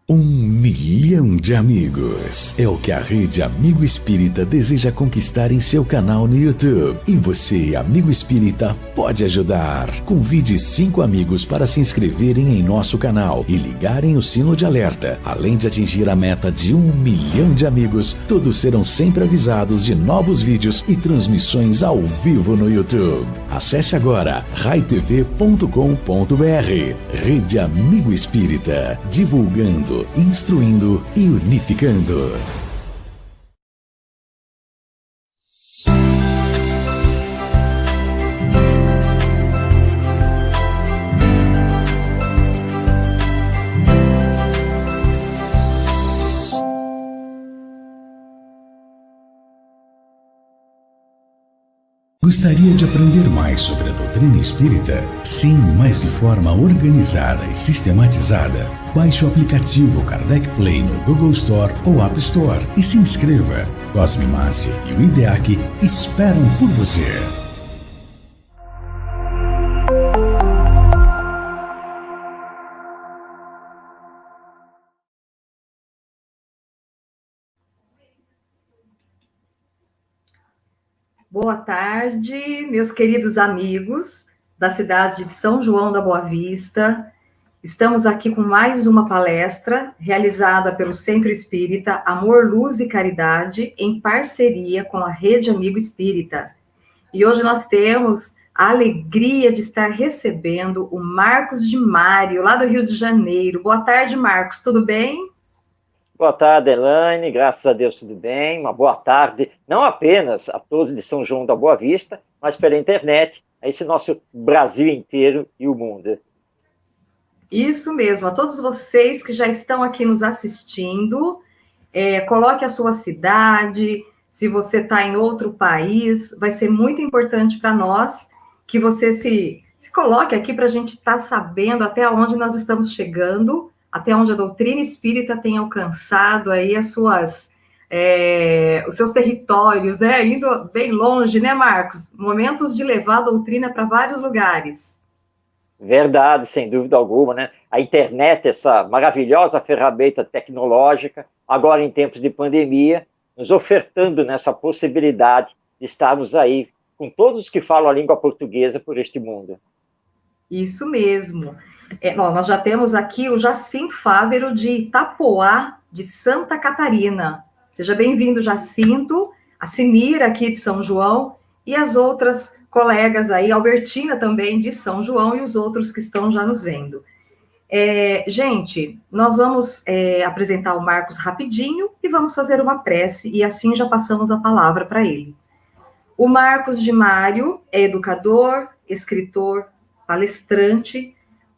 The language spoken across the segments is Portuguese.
1 milhão de amigos é o que a Rede Amigo Espírita deseja conquistar em seu canal no YouTube. E você, amigo espírita, pode ajudar. Convide 5 amigos para se inscreverem em nosso canal e ligarem o sino de alerta. Além de atingir a meta de 1 milhão de amigos, todos serão sempre avisados de novos vídeos e transmissões ao vivo no YouTube. Acesse agora raitv.com.br. Rede Amigo Espírita, divulgando, instruindo e unificando. Gostaria de aprender mais sobre a doutrina espírita? Sim, mas de forma organizada e sistematizada. Baixe o aplicativo Kardec Play no Google Store ou App Store e se inscreva. Cosme Massi e o IDEAC esperam por você. Boa tarde, meus queridos amigos da cidade de São João da Boa Vista. Estamos aqui com mais uma palestra realizada pelo Centro Espírita Amor, Luz e Caridade, em parceria com a Rede Amigo Espírita. E hoje nós temos a alegria de estar recebendo o Marcos de Mário, lá do Rio de Janeiro. Boa tarde, Marcos, tudo bem? Boa tarde, Elaine, graças a Deus tudo bem, uma boa tarde, não apenas a todos de São João da Boa Vista, mas pela internet, a esse nosso Brasil inteiro e o mundo. Isso mesmo, a todos vocês que já estão aqui nos assistindo, coloque a sua cidade, se você está em outro país, vai ser muito importante para nós que você se coloque aqui para a gente estar sabendo até onde nós estamos chegando, até onde a doutrina espírita tem alcançado aí os seus territórios, né? Indo bem longe, né, Marcos? Momentos de levar a doutrina para vários lugares. Verdade, sem dúvida alguma, né? A internet, essa maravilhosa ferramenta tecnológica, agora em tempos de pandemia, nos ofertando nessa possibilidade de estarmos aí com todos que falam a língua portuguesa por este mundo. Isso mesmo. Nós já temos aqui o Jacinto Fávero de Itapoá, de Santa Catarina. Seja bem-vindo, Jacinto, a Sinira aqui de São João e as outras colegas aí, Albertina também de São João e os outros que estão já nos vendo. Gente, nós vamos apresentar o Marcos rapidinho e vamos fazer uma prece e assim já passamos a palavra para ele. O Marcos de Mário é educador, escritor, palestrante,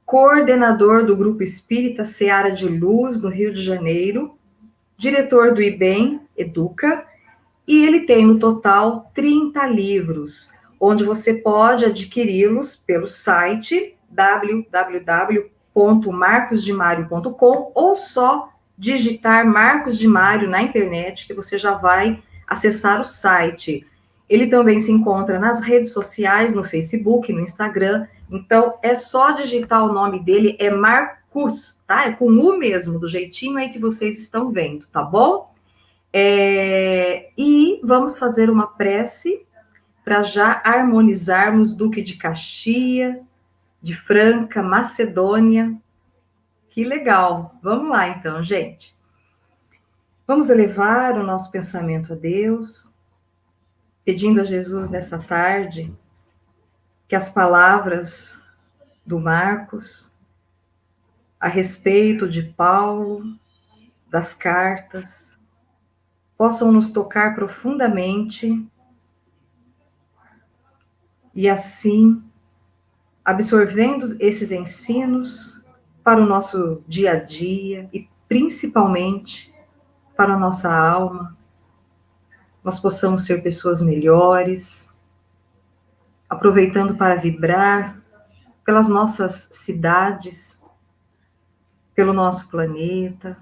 coordenador do Grupo Espírita Seara de Luz, no Rio de Janeiro, diretor do IBEM, Educa, e ele tem no total 30 livros, onde você pode adquiri-los pelo site www.marcosdemario.com ou só digitar Marcos de Mário na internet, que você já vai acessar o site. Ele também se encontra nas redes sociais, no Facebook, no Instagram. Então, é só digitar o nome dele, é Marcos, tá? É com U mesmo, do jeitinho aí que vocês estão vendo, tá bom? E vamos fazer uma prece para já harmonizarmos Duque de Caxias, de Franca, Macedônia. Que legal! Vamos lá, então, gente. Vamos elevar o nosso pensamento a Deus, pedindo a Jesus nessa tarde que as palavras do Marcos a respeito de Paulo, das cartas, possam nos tocar profundamente e assim, absorvendo esses ensinos para o nosso dia a dia e principalmente para a nossa alma, nós possamos ser pessoas melhores, aproveitando para vibrar pelas nossas cidades, pelo nosso planeta.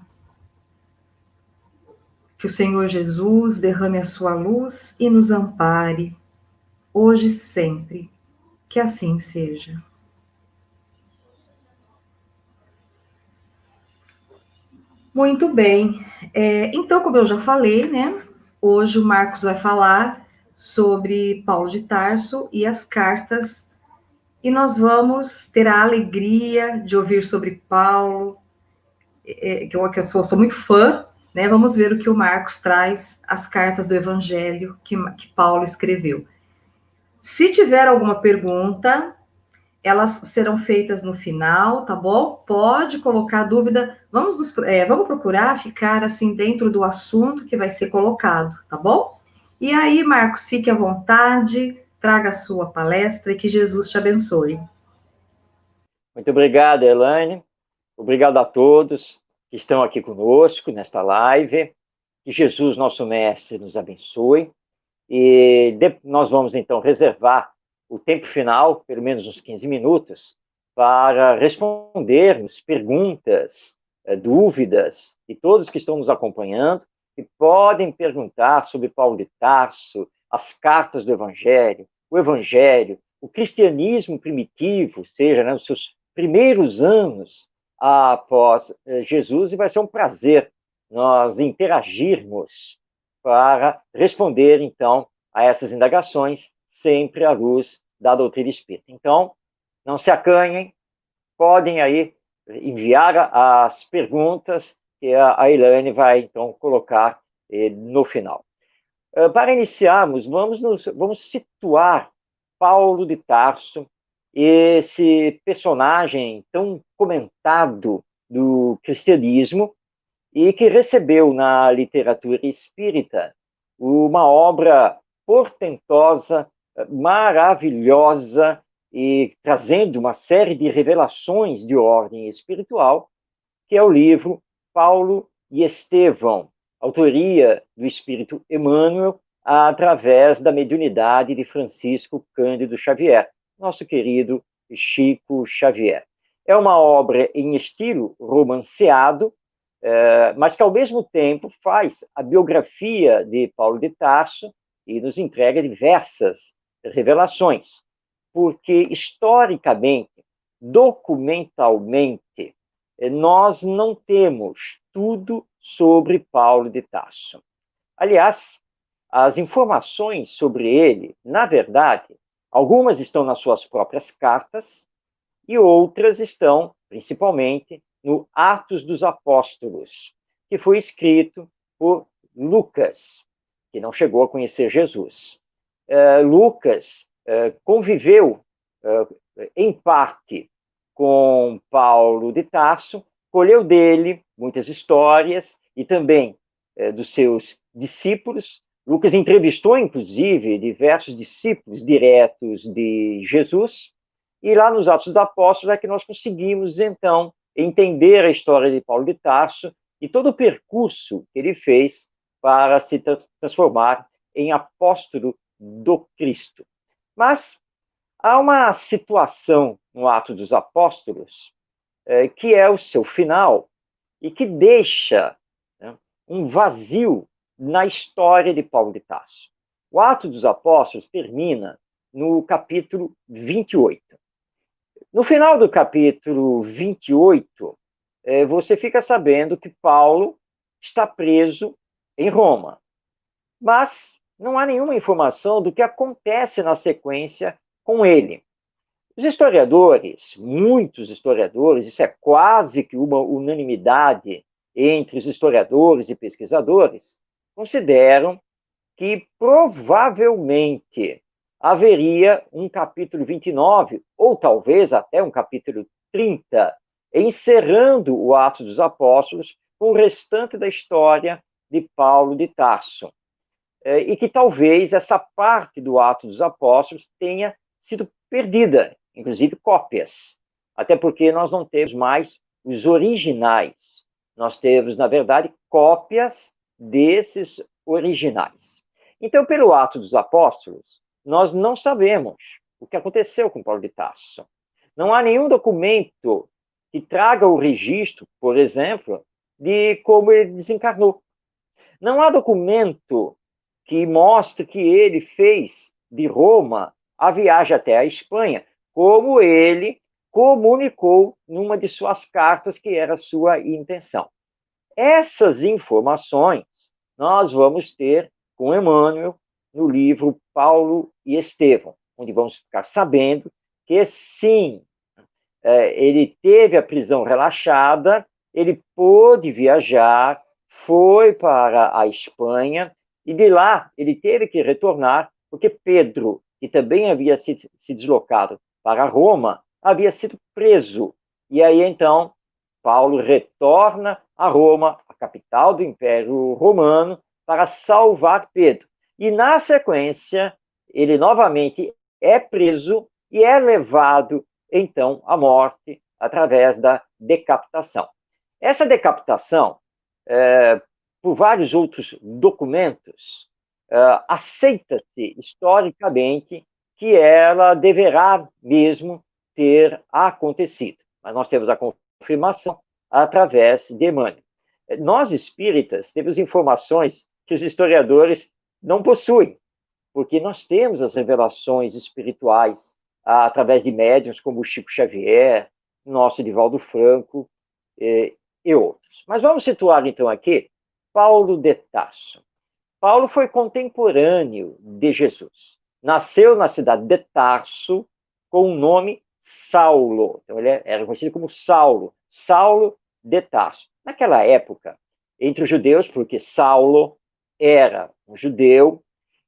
Que o Senhor Jesus derrame a sua luz e nos ampare, hoje e sempre. Que assim seja. Muito bem. Então, como eu já falei, né? Hoje o Marcos vai falar sobre Paulo de Tarso e as cartas, e nós vamos ter a alegria de ouvir sobre Paulo, que eu sou muito fã, né? Vamos ver o que o Marcos traz, as cartas do Evangelho que Paulo escreveu. Se tiver alguma pergunta, elas serão feitas no final, tá bom? Pode colocar dúvida. Vamos procurar ficar assim dentro do assunto que vai ser colocado, tá bom? E aí, Marcos, fique à vontade, traga a sua palestra e que Jesus te abençoe. Muito obrigado, Elaine. Obrigado a todos que estão aqui conosco nesta live. Que Jesus, nosso Mestre, nos abençoe. E nós vamos, então, reservar o tempo final, pelo menos uns 15 minutos, para respondermos perguntas, dúvidas de todos que estão nos acompanhando e podem perguntar sobre Paulo de Tarso, as cartas do Evangelho, o cristianismo primitivo, ou seja, né, os seus primeiros anos após Jesus, e vai ser um prazer nós interagirmos para responder, então, a essas indagações, sempre à luz da doutrina espírita. Então, não se acanhem, podem aí enviar as perguntas que a Elaine vai, então, colocar no final. Para iniciarmos, vamos situar Paulo de Tarso, esse personagem tão comentado do cristianismo, e que recebeu na literatura espírita uma obra portentosa, maravilhosa, e trazendo uma série de revelações de ordem espiritual, que é o livro Paulo e Estevão, autoria do Espírito Emmanuel, através da mediunidade de Francisco Cândido Xavier, nosso querido Chico Xavier. É uma obra em estilo romanceado, mas que, ao mesmo tempo, faz a biografia de Paulo de Tarso e nos entrega diversas revelações, porque, historicamente, documentalmente, nós não temos tudo sobre Paulo de Tarso. Aliás, as informações sobre ele, na verdade, algumas estão nas suas próprias cartas e outras estão, principalmente, no Atos dos Apóstolos, que foi escrito por Lucas, que não chegou a conhecer Jesus. Lucas conviveu, em parte, com Paulo de Tarso, colheu dele muitas histórias e também dos seus discípulos. Lucas entrevistou, inclusive, diversos discípulos diretos de Jesus, e lá nos Atos dos Apóstolos é que nós conseguimos, então, entender a história de Paulo de Tarso e todo o percurso que ele fez para se transformar em apóstolo do Cristo. Mas há uma situação no Atos dos Apóstolos que é o seu final e que deixa, né, um vazio na história de Paulo de Tarso. O Atos dos Apóstolos termina no capítulo 28. No final do capítulo 28, você fica sabendo que Paulo está preso em Roma. Mas não há nenhuma informação do que acontece na sequência com ele. Os historiadores, muitos historiadores, isso é quase que uma unanimidade entre os historiadores e pesquisadores, consideram que provavelmente haveria um capítulo 29, ou talvez até um capítulo 30, encerrando o Atos dos Apóstolos com o restante da história de Paulo de Tarso. E que talvez essa parte do Atos dos Apóstolos tenha sido perdida, inclusive cópias, até porque nós não temos mais os originais. Nós temos, na verdade, cópias desses originais. Então, pelo Atos dos Apóstolos, nós não sabemos o que aconteceu com Paulo de Tarso. Não há nenhum documento que traga o registro, por exemplo, de como ele desencarnou. Não há documento que mostre que ele fez de Roma a viagem até a Espanha, como ele comunicou numa de suas cartas que era sua intenção. essas informações nós vamos ter com Emmanuel no livro Paulo e Estevão, onde vamos ficar sabendo que, sim, ele teve a prisão relaxada, ele pôde viajar, foi para a Espanha, e de lá ele teve que retornar, porque Pedro, que também havia se deslocado para Roma, havia sido preso. E aí, então, Paulo retorna a Roma, a capital do Império Romano, para salvar Pedro. E, na sequência, ele novamente é preso e é levado, então, à morte através da decapitação. Essa decapitação, por vários outros documentos, aceita-se historicamente que ela deverá mesmo ter acontecido. Mas nós temos a confirmação através de Emmanuel. Nós, espíritas, temos informações que os historiadores não possuem, porque nós temos as revelações espirituais através de médiuns como Chico Xavier, nosso Divaldo Franco e outros. Mas vamos situar, então, aqui Paulo de Tarso. Paulo foi contemporâneo de Jesus. Nasceu na cidade de Tarso com o nome Saulo. Então, ele era conhecido como Saulo, Saulo de Tarso. Naquela época, entre os judeus, porque Saulo era um judeu,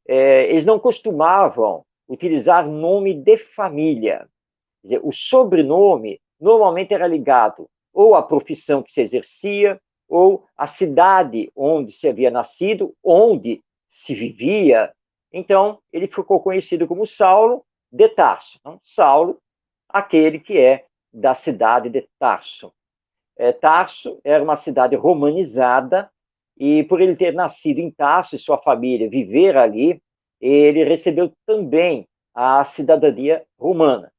eles não costumavam utilizar nome de família. Quer dizer, o sobrenome normalmente era ligado ou à profissão que se exercia, ou à cidade onde se havia nascido, onde se vivia. Então, ele ficou conhecido como Saulo de Tarso. Então, Saulo, aquele que é da cidade de Tarso. Tarso era uma cidade romanizada, e por ele ter nascido em Tarso e sua família viver ali, ele recebeu também a cidadania romana.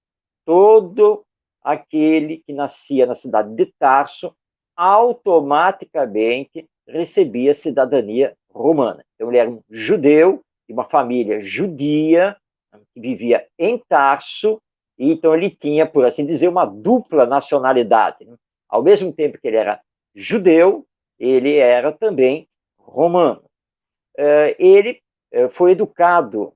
Todo aquele que nascia na cidade de Tarso automaticamente recebia cidadania romana. Então, ele era um judeu, de uma família judia, que vivia em Tarso, e então ele tinha, por assim dizer, uma dupla nacionalidade. Ao mesmo tempo que ele era judeu, ele era também romano. Ele foi educado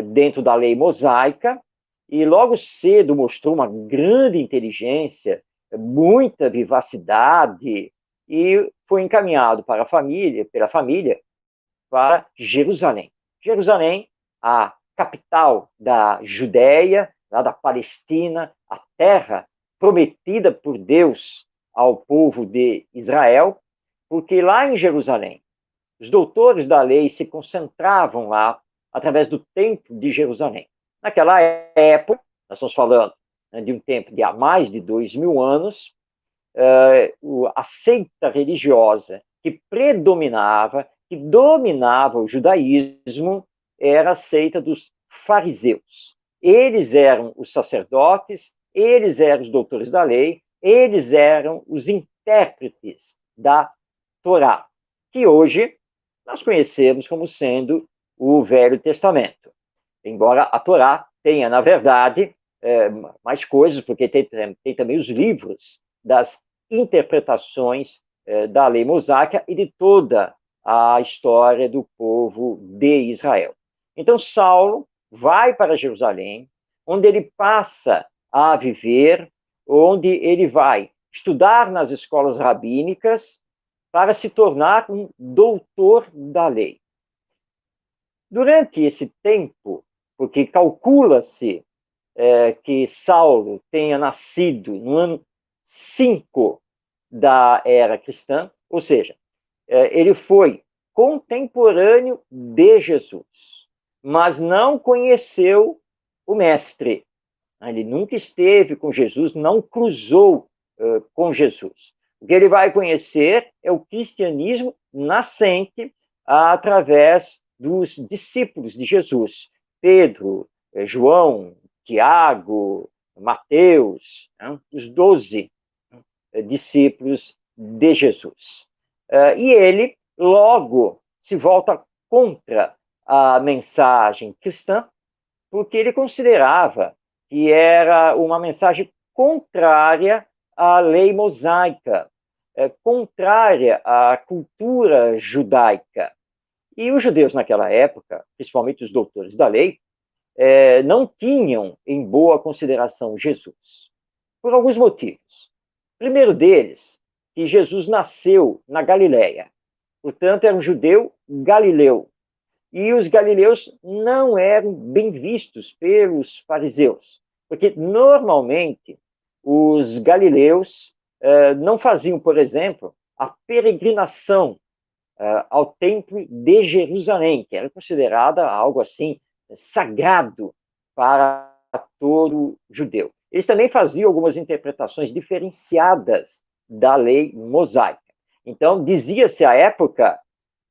dentro da lei mosaica, e logo cedo mostrou uma grande inteligência, muita vivacidade, e foi encaminhado pela família, para Jerusalém. Jerusalém, a capital da Judéia, lá da Palestina, a terra prometida por Deus ao povo de Israel, porque lá em Jerusalém, os doutores da lei se concentravam lá através do Templo de Jerusalém. Naquela época, nós estamos falando de um tempo de há mais de 2000 anos, a seita religiosa que predominava, que dominava o judaísmo, era a seita dos fariseus. Eles eram os sacerdotes, eles eram os doutores da lei, eles eram os intérpretes da Torá, que hoje nós conhecemos como sendo o Velho Testamento. Embora a Torá tenha, na verdade, mais coisas, porque tem também os livros das interpretações da lei mosaica e de toda a história do povo de Israel. Então, Saulo vai para Jerusalém, onde ele passa a viver, onde ele vai estudar nas escolas rabínicas para se tornar um doutor da lei. Durante esse tempo, porque calcula-se que Saulo tenha nascido no ano 5 da era cristã, ou seja, ele foi contemporâneo de Jesus, mas não conheceu o mestre. Ele nunca esteve com Jesus, não cruzou com Jesus. O que ele vai conhecer é o cristianismo nascente através dos discípulos de Jesus. Pedro, João, Tiago, Mateus, os 12 discípulos de Jesus. E ele logo se volta contra a mensagem cristã, porque ele considerava que era uma mensagem contrária à lei mosaica. contrária à cultura judaica. E os judeus naquela época, principalmente os doutores da lei, não tinham em boa consideração Jesus, por alguns motivos. O primeiro deles, que Jesus nasceu na Galileia, portanto era um judeu galileu, e os galileus não eram bem vistos pelos fariseus, porque normalmente os galileus não faziam, por exemplo, a peregrinação ao templo de Jerusalém, que era considerada algo assim sagrado para todo judeu. Eles também faziam algumas interpretações diferenciadas da lei mosaica. Então, dizia-se à época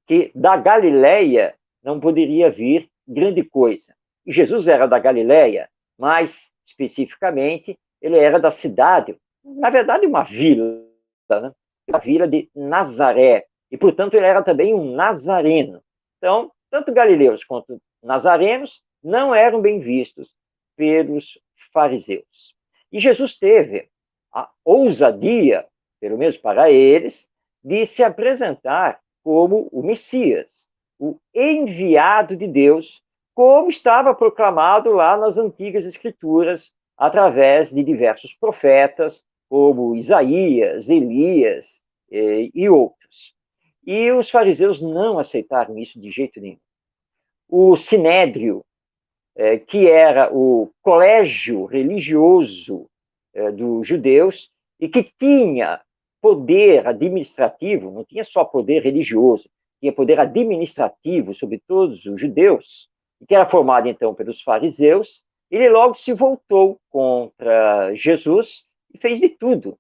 que da Galileia não poderia vir grande coisa. E Jesus era da Galileia, mas especificamente ele era da cidade, na verdade uma vila, né? A vila de Nazaré, e portanto ele era também um nazareno. Então, tanto galileus quanto nazarenos não eram bem vistos pelos fariseus. E Jesus teve a ousadia, pelo menos para eles, de se apresentar como o Messias, o enviado de Deus, como estava proclamado lá nas antigas escrituras, através de diversos profetas, como Isaías, Elias e outros. E os fariseus não aceitaram isso de jeito nenhum. O Sinédrio, que era o colégio religioso dos judeus, e que tinha poder administrativo, não tinha só poder religioso, tinha poder administrativo sobre todos os judeus, e que era formado então pelos fariseus, ele logo se voltou contra Jesus e fez de tudo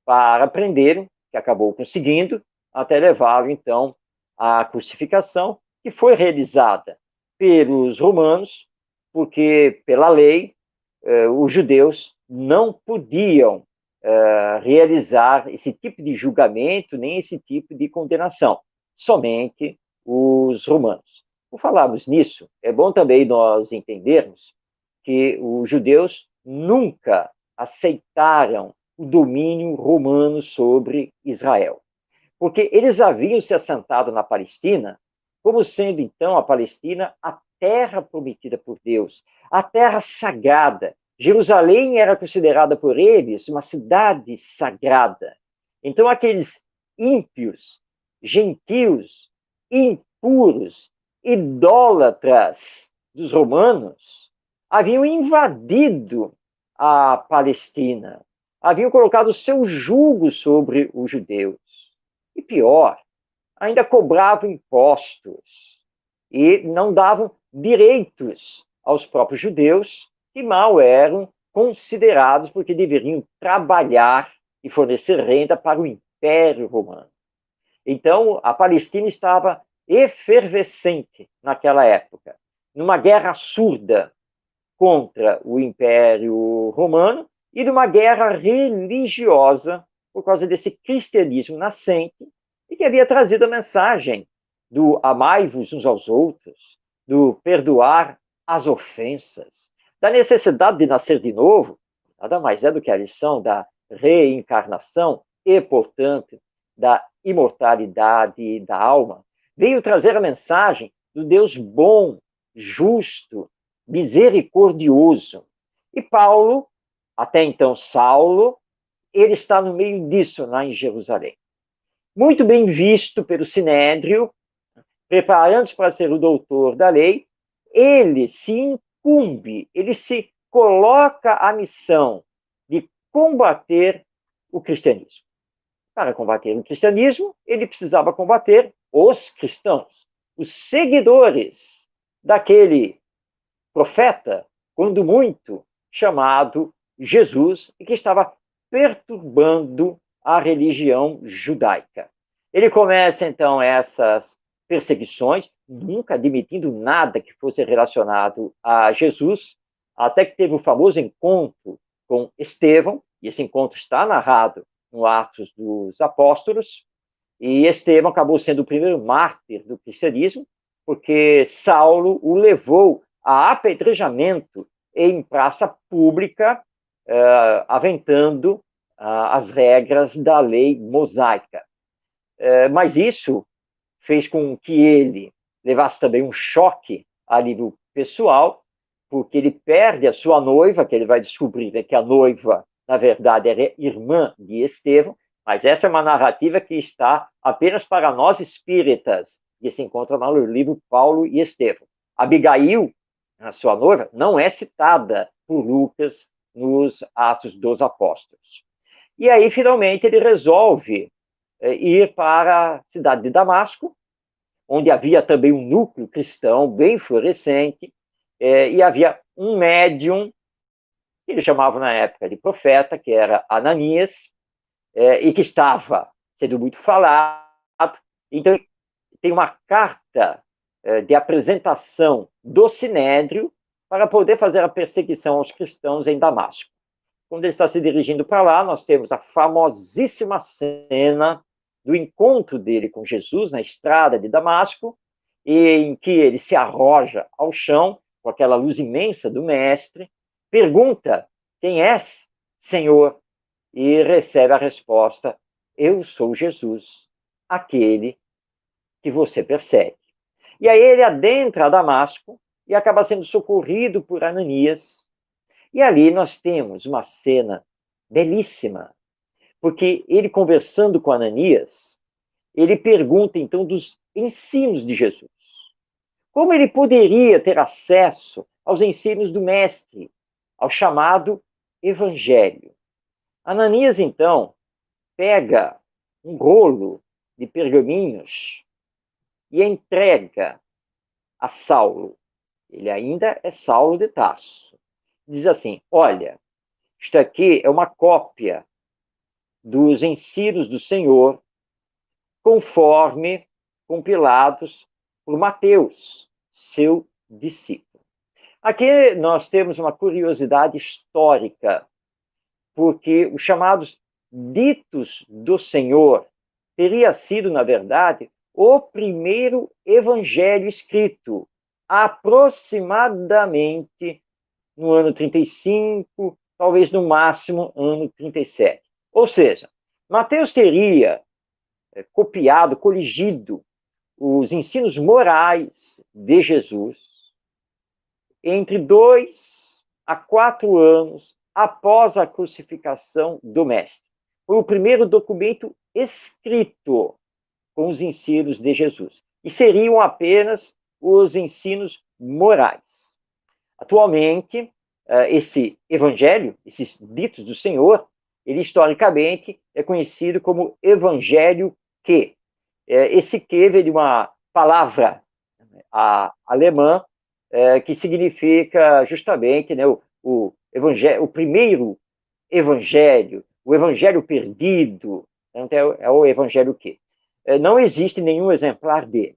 para prendê-lo, que acabou conseguindo, até levá-lo então à crucificação, que foi realizada pelos romanos, porque pela lei os judeus não podiam realizar esse tipo de julgamento, nem esse tipo de condenação, somente os romanos. Por falarmos nisso, é bom também nós entendermos que os judeus nunca aceitaram o domínio romano sobre Israel, porque eles haviam se assentado na Palestina como sendo, então, a Palestina a terra prometida por Deus, a terra sagrada. Jerusalém era considerada por eles uma cidade sagrada. Então, aqueles ímpios, gentios, impuros, idólatras dos romanos haviam invadido a Palestina, haviam colocado o seu jugo sobre os judeus. E pior, ainda cobravam impostos e não davam direitos aos próprios judeus, que mal eram considerados porque deveriam trabalhar e fornecer renda para o Império Romano. Então, a Palestina estava efervescente naquela época, numa guerra surda contra o Império Romano e numa guerra religiosa por causa desse cristianismo nascente e que havia trazido a mensagem do amai-vos uns aos outros, do perdoar as ofensas, da necessidade de nascer de novo, nada mais é do que a lição da reencarnação e, portanto, da imortalidade da alma. Veio trazer a mensagem do Deus bom, justo, misericordioso. E Paulo, até então Saulo, ele está no meio disso lá em Jerusalém. Muito bem visto pelo Sinédrio, preparando-se para ser o doutor da lei, ele se incumbe, ele se coloca a missão de combater o cristianismo. Para combater o cristianismo, ele precisava combater os cristãos, os seguidores daquele profeta, quando muito, chamado Jesus, e que estava perturbando a religião judaica. Ele começa, então, essas perseguições, nunca admitindo nada que fosse relacionado a Jesus, até que teve o famoso encontro com Estevão, e esse encontro está narrado no Atos dos Apóstolos, e Estevão acabou sendo o primeiro mártir do cristianismo, porque Saulo o levou a apedrejamento em praça pública, aventando as regras da lei mosaica. Mas isso fez com que ele levasse também um choque a nível pessoal, porque ele perde a sua noiva, que ele vai descobrir que a noiva, na verdade, era irmã de Estevão, mas essa é uma narrativa que está apenas para nós espíritas, que se encontra no livro Paulo e Estevão. Abigail, a sua noiva, não é citada por Lucas nos Atos dos Apóstolos. E aí, finalmente, ele resolve ir para a cidade de Damasco, onde havia também um núcleo cristão bem florescente, e havia um médium, que eles chamavam na época de profeta, que era Ananias, e que estava sendo muito falado. Então, tem uma carta de apresentação do Sinédrio para poder fazer a perseguição aos cristãos em Damasco. Quando ele está se dirigindo para lá, nós temos a famosíssima cena do encontro dele com Jesus na estrada de Damasco, em que ele se arroja ao chão, com aquela luz imensa do mestre, pergunta: quem és, Senhor? E recebe a resposta: eu sou Jesus, aquele que você persegue. E aí ele adentra Damasco e acaba sendo socorrido por Ananias. E ali nós temos uma cena belíssima, porque ele conversando com Ananias, ele pergunta então dos ensinos de Jesus. Como ele poderia ter acesso aos ensinos do mestre, ao chamado evangelho? Ananias então pega um rolo de pergaminhos e entrega a Saulo. Ele ainda é Saulo de Tarso. Diz assim: olha, isto aqui é uma cópia dos ensinos do Senhor, conforme compilados por Mateus, seu discípulo. Aqui nós temos uma curiosidade histórica, porque os chamados ditos do Senhor teria sido, na verdade, o primeiro evangelho escrito, aproximadamente no ano 35, talvez no máximo ano 37. Ou seja, Mateus teria copiado, coligido os ensinos morais de Jesus entre 2 a 4 anos após a crucificação do Mestre. Foi o primeiro documento escrito com os ensinos de Jesus. E seriam apenas os ensinos morais. Atualmente, esse evangelho, esses ditos do Senhor, ele historicamente é conhecido como evangelho que. Esse que vem de uma palavra alemã que significa justamente, né, o evangelho, o primeiro evangelho, o evangelho perdido, então é o evangelho que. Não existe nenhum exemplar dele,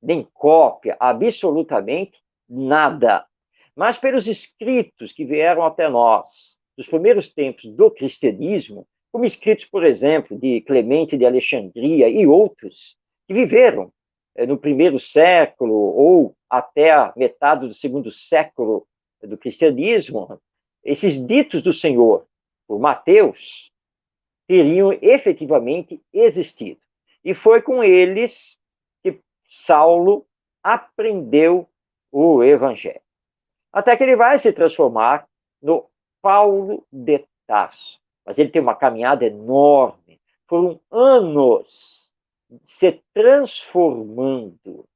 nem cópia, absolutamente nada. Mas pelos escritos que vieram até nós, dos primeiros tempos do cristianismo, como escritos, por exemplo, de Clemente de Alexandria e outros, que viveram no primeiro século ou até a metade do segundo século do cristianismo, esses ditos do Senhor, por Mateus, teriam efetivamente existido. E foi com eles que Saulo aprendeu o evangelho. Até que ele vai se transformar no Paulo de Tarso. Mas ele tem uma caminhada enorme. Foram anos se transformando.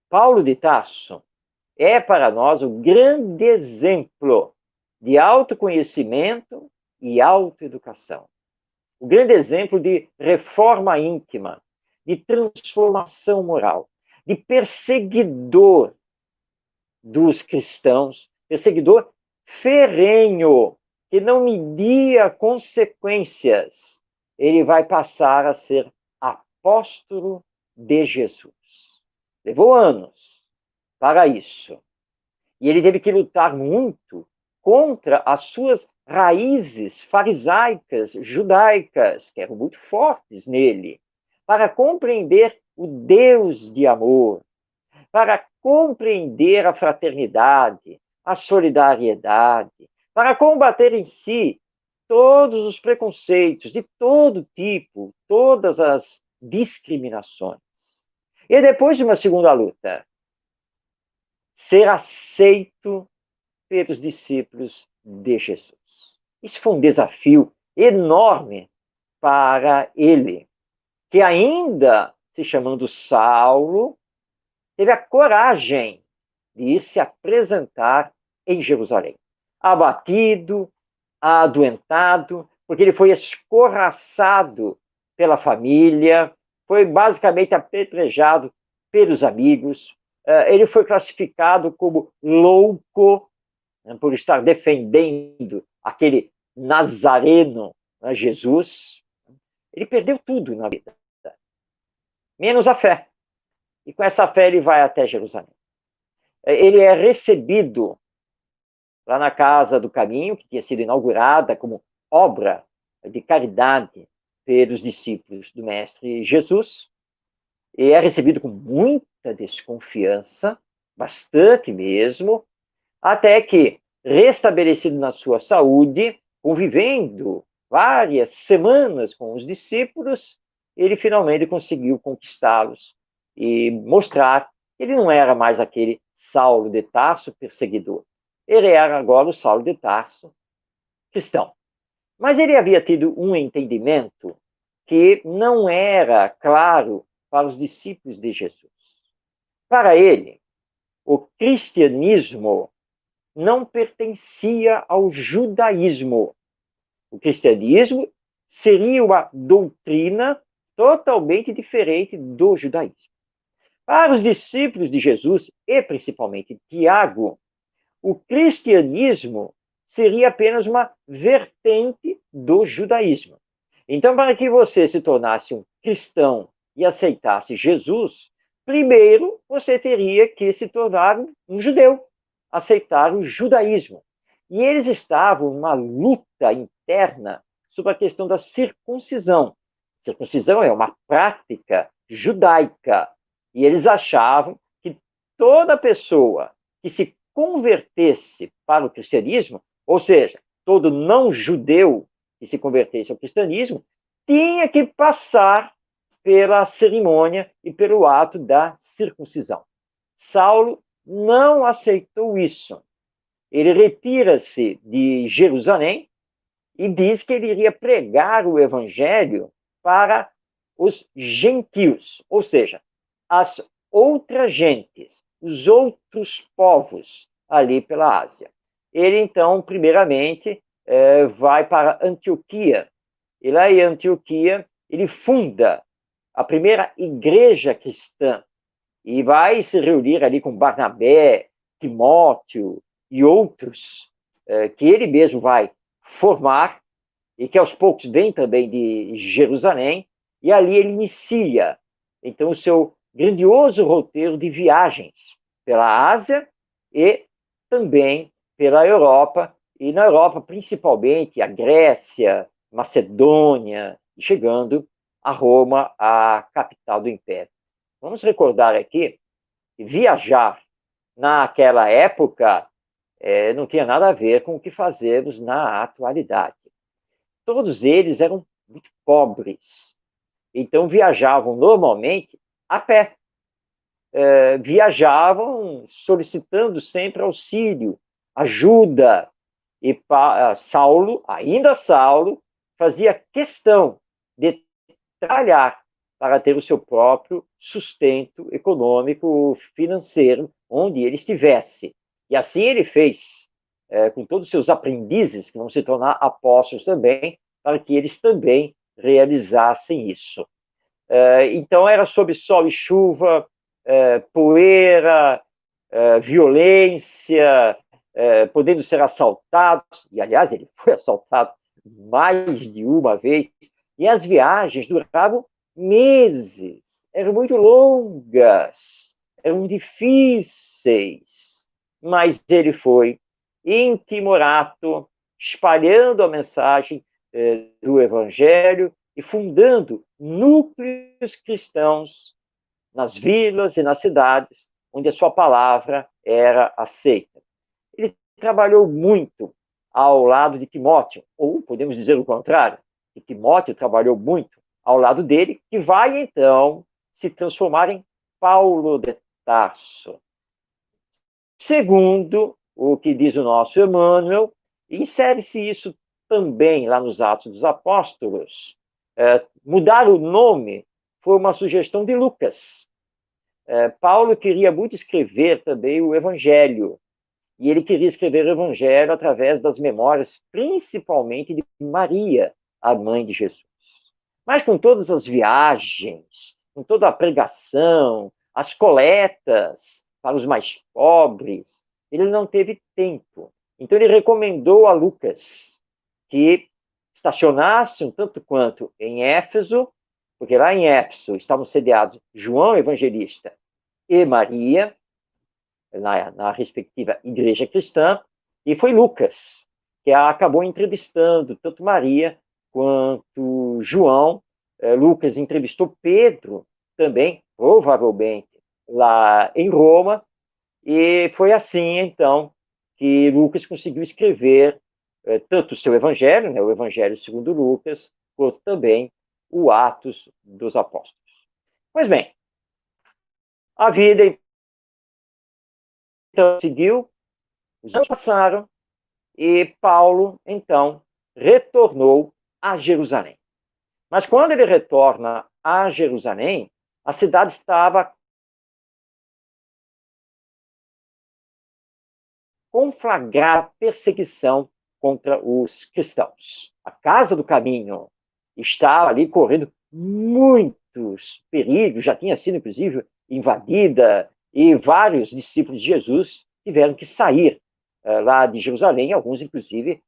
Paulo de Tarso é para nós um grande exemplo de autoconhecimento e autoeducação. Um grande exemplo de reforma íntima, de transformação moral, de perseguidor dos cristãos, perseguidor ferrenho, que não media consequências. Ele vai passar a ser apóstolo de Jesus. Levou anos para isso. E ele teve que lutar muito contra as suas raízes farisaicas, judaicas, que eram muito fortes nele, para compreender o Deus de amor, para compreender a fraternidade, a solidariedade, para combater em si todos os preconceitos, de todo tipo, todas as discriminações. E depois de uma segunda luta, ser aceito pelos discípulos de Jesus. Isso foi um desafio enorme para ele, que ainda se chamando Saulo, teve a coragem de ir se apresentar em Jerusalém. Abatido, adoentado, porque ele foi escorraçado pela família, foi basicamente apedrejado pelos amigos, ele foi classificado como louco, né, por estar defendendo aquele nazareno, né, Jesus. Ele perdeu tudo na vida, menos a fé. E com essa fé ele vai até Jerusalém. Ele é recebido lá na Casa do Caminho, que tinha sido inaugurada como obra de caridade pelos discípulos do Mestre Jesus, e é recebido com muita desconfiança, bastante mesmo, até que, restabelecido na sua saúde, convivendo várias semanas com os discípulos, ele finalmente conseguiu conquistá-los e mostrar que ele não era mais aquele Saulo de Tarso perseguidor. Ele era agora o Saulo de Tarso cristão. Mas ele havia tido um entendimento que não era claro para os discípulos de Jesus. Para ele, o cristianismo não pertencia ao judaísmo. O cristianismo seria uma doutrina totalmente diferente do judaísmo. Para os discípulos de Jesus, e principalmente Tiago, o cristianismo seria apenas uma vertente do judaísmo. Então, para que você se tornasse um cristão e aceitasse Jesus, primeiro você teria que se tornar um judeu, aceitar o judaísmo. E eles estavam numa luta interna sobre a questão da circuncisão. Circuncisão é uma prática judaica. E eles achavam que toda pessoa que se convertesse para o cristianismo, ou seja, todo não judeu que se convertesse ao cristianismo, tinha que passar pela cerimônia e pelo ato da circuncisão. Saulo não aceitou isso. Ele retira-se de Jerusalém e diz que ele iria pregar o evangelho para os gentios, ou seja, as outras gentes, os outros povos ali pela Ásia. Ele, então, primeiramente, vai para Antioquia. E lá em Antioquia, ele funda a primeira igreja cristã e vai se reunir ali com Barnabé, Timóteo e outros que ele mesmo vai formar e que aos poucos vem também de Jerusalém, e ali ele inicia, então, o seu grandioso roteiro de viagens pela Ásia e também pela Europa, e na Europa principalmente a Grécia, Macedônia, chegando a Roma, a capital do Império. Vamos recordar aqui que viajar naquela época não tinha nada a ver com o que fazemos na atualidade. Todos eles eram muito pobres, então viajavam normalmente a pé. Viajavam solicitando sempre auxílio, ajuda, e Saulo, ainda Saulo, fazia questão de trabalhar para ter o seu próprio sustento econômico, financeiro, onde ele estivesse. E assim ele fez, com todos os seus aprendizes, que vão se tornar apóstolos também, para que eles também realizassem isso. Então era sob sol e chuva, poeira, violência, podendo ser assaltado, e aliás ele foi assaltado mais de uma vez, e as viagens duravam meses, eram muito longas, eram difíceis, mas ele foi intimorato, espalhando a mensagem do Evangelho e fundando núcleos cristãos nas vilas e nas cidades onde a sua palavra era aceita. Ele trabalhou muito ao lado de Timóteo, ou podemos dizer o contrário, que Timóteo trabalhou muito ao lado dele, que vai então se transformar em Paulo de Tarso. Segundo o que diz o nosso Emmanuel, insere-se isso também lá nos Atos dos Apóstolos. Mudar o nome foi uma sugestão de Lucas. Paulo queria muito escrever também o Evangelho, e ele queria escrever o Evangelho através das memórias, principalmente de Maria, a mãe de Jesus. Mas com todas as viagens, com toda a pregação, as coletas para os mais pobres, ele não teve tempo. Então ele recomendou a Lucas que estacionasse um tanto quanto em Éfeso, porque lá em Éfeso estavam sediados João Evangelista e Maria, na respectiva igreja cristã, e foi Lucas que acabou entrevistando tanto Maria quanto João. Lucas entrevistou Pedro também, provavelmente, lá em Roma, e foi assim, então, que Lucas conseguiu escrever tanto o seu evangelho, né, o Evangelho segundo Lucas, quanto também o Atos dos Apóstolos. Pois bem, a vida então seguiu, os anos passaram, e Paulo, então, retornou a Jerusalém. Mas quando ele retorna a Jerusalém, a cidade estava conflagrada perseguição contra os cristãos. A Casa do Caminho estava ali correndo muitos perigos, já tinha sido, inclusive, invadida, e vários discípulos de Jesus tiveram que sair lá de Jerusalém, alguns, inclusive,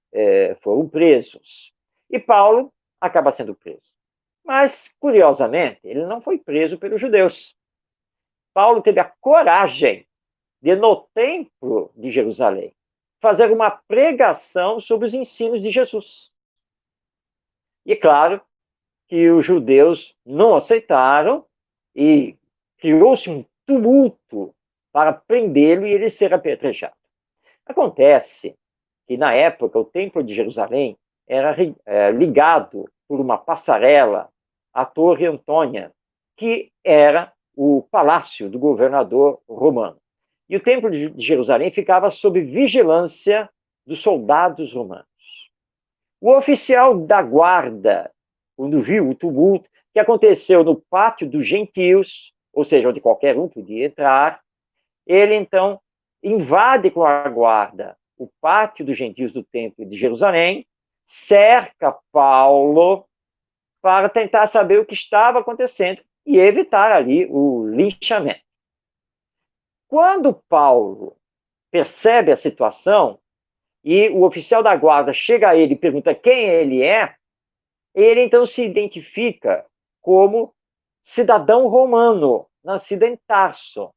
foram presos. E Paulo acaba sendo preso. Mas, curiosamente, ele não foi preso pelos judeus. Paulo teve a coragem de, no templo de Jerusalém, fazer uma pregação sobre os ensinos de Jesus. E, claro, que os judeus não aceitaram e criou-se um tumulto para prendê-lo e ele ser apedrejado. Acontece que, na época, o Templo de Jerusalém era ligado por uma passarela à Torre Antônia, que era o palácio do governador romano. E o Templo de Jerusalém ficava sob vigilância dos soldados romanos. O oficial da guarda, quando viu o tumulto que aconteceu no pátio dos gentios, ou seja, onde qualquer um podia entrar, ele então invade com a guarda o pátio dos gentios do Templo de Jerusalém, cerca Paulo para tentar saber o que estava acontecendo e evitar ali o linchamento. Quando Paulo percebe a situação e o oficial da guarda chega a ele e pergunta quem ele é, ele então se identifica como cidadão romano, nascido em Tarso.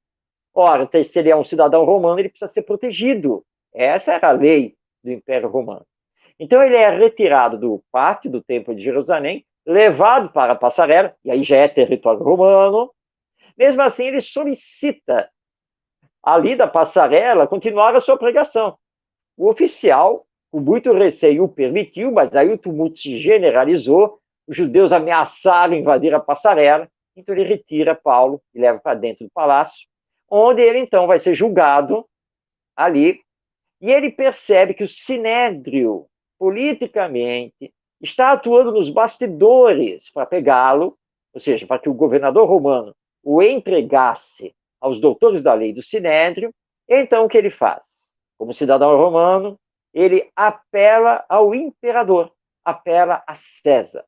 Ora, se ele é um cidadão romano, ele precisa ser protegido. Essa era a lei do Império Romano. Então ele é retirado do pátio do Templo de Jerusalém, levado para a passarela, e aí já é território romano. Mesmo assim, ele solicita ali da passarela continuar a sua pregação. O oficial, com muito receio, o permitiu, mas aí o tumulto se generalizou, os judeus ameaçaram invadir a passarela, então ele retira Paulo e leva para dentro do palácio, onde ele então vai ser julgado ali, e ele percebe que o Sinédrio, politicamente, está atuando nos bastidores para pegá-lo, ou seja, para que o governador romano o entregasse aos doutores da lei do Sinédrio. Então o que ele faz? Como cidadão romano, ele apela ao imperador, apela a César.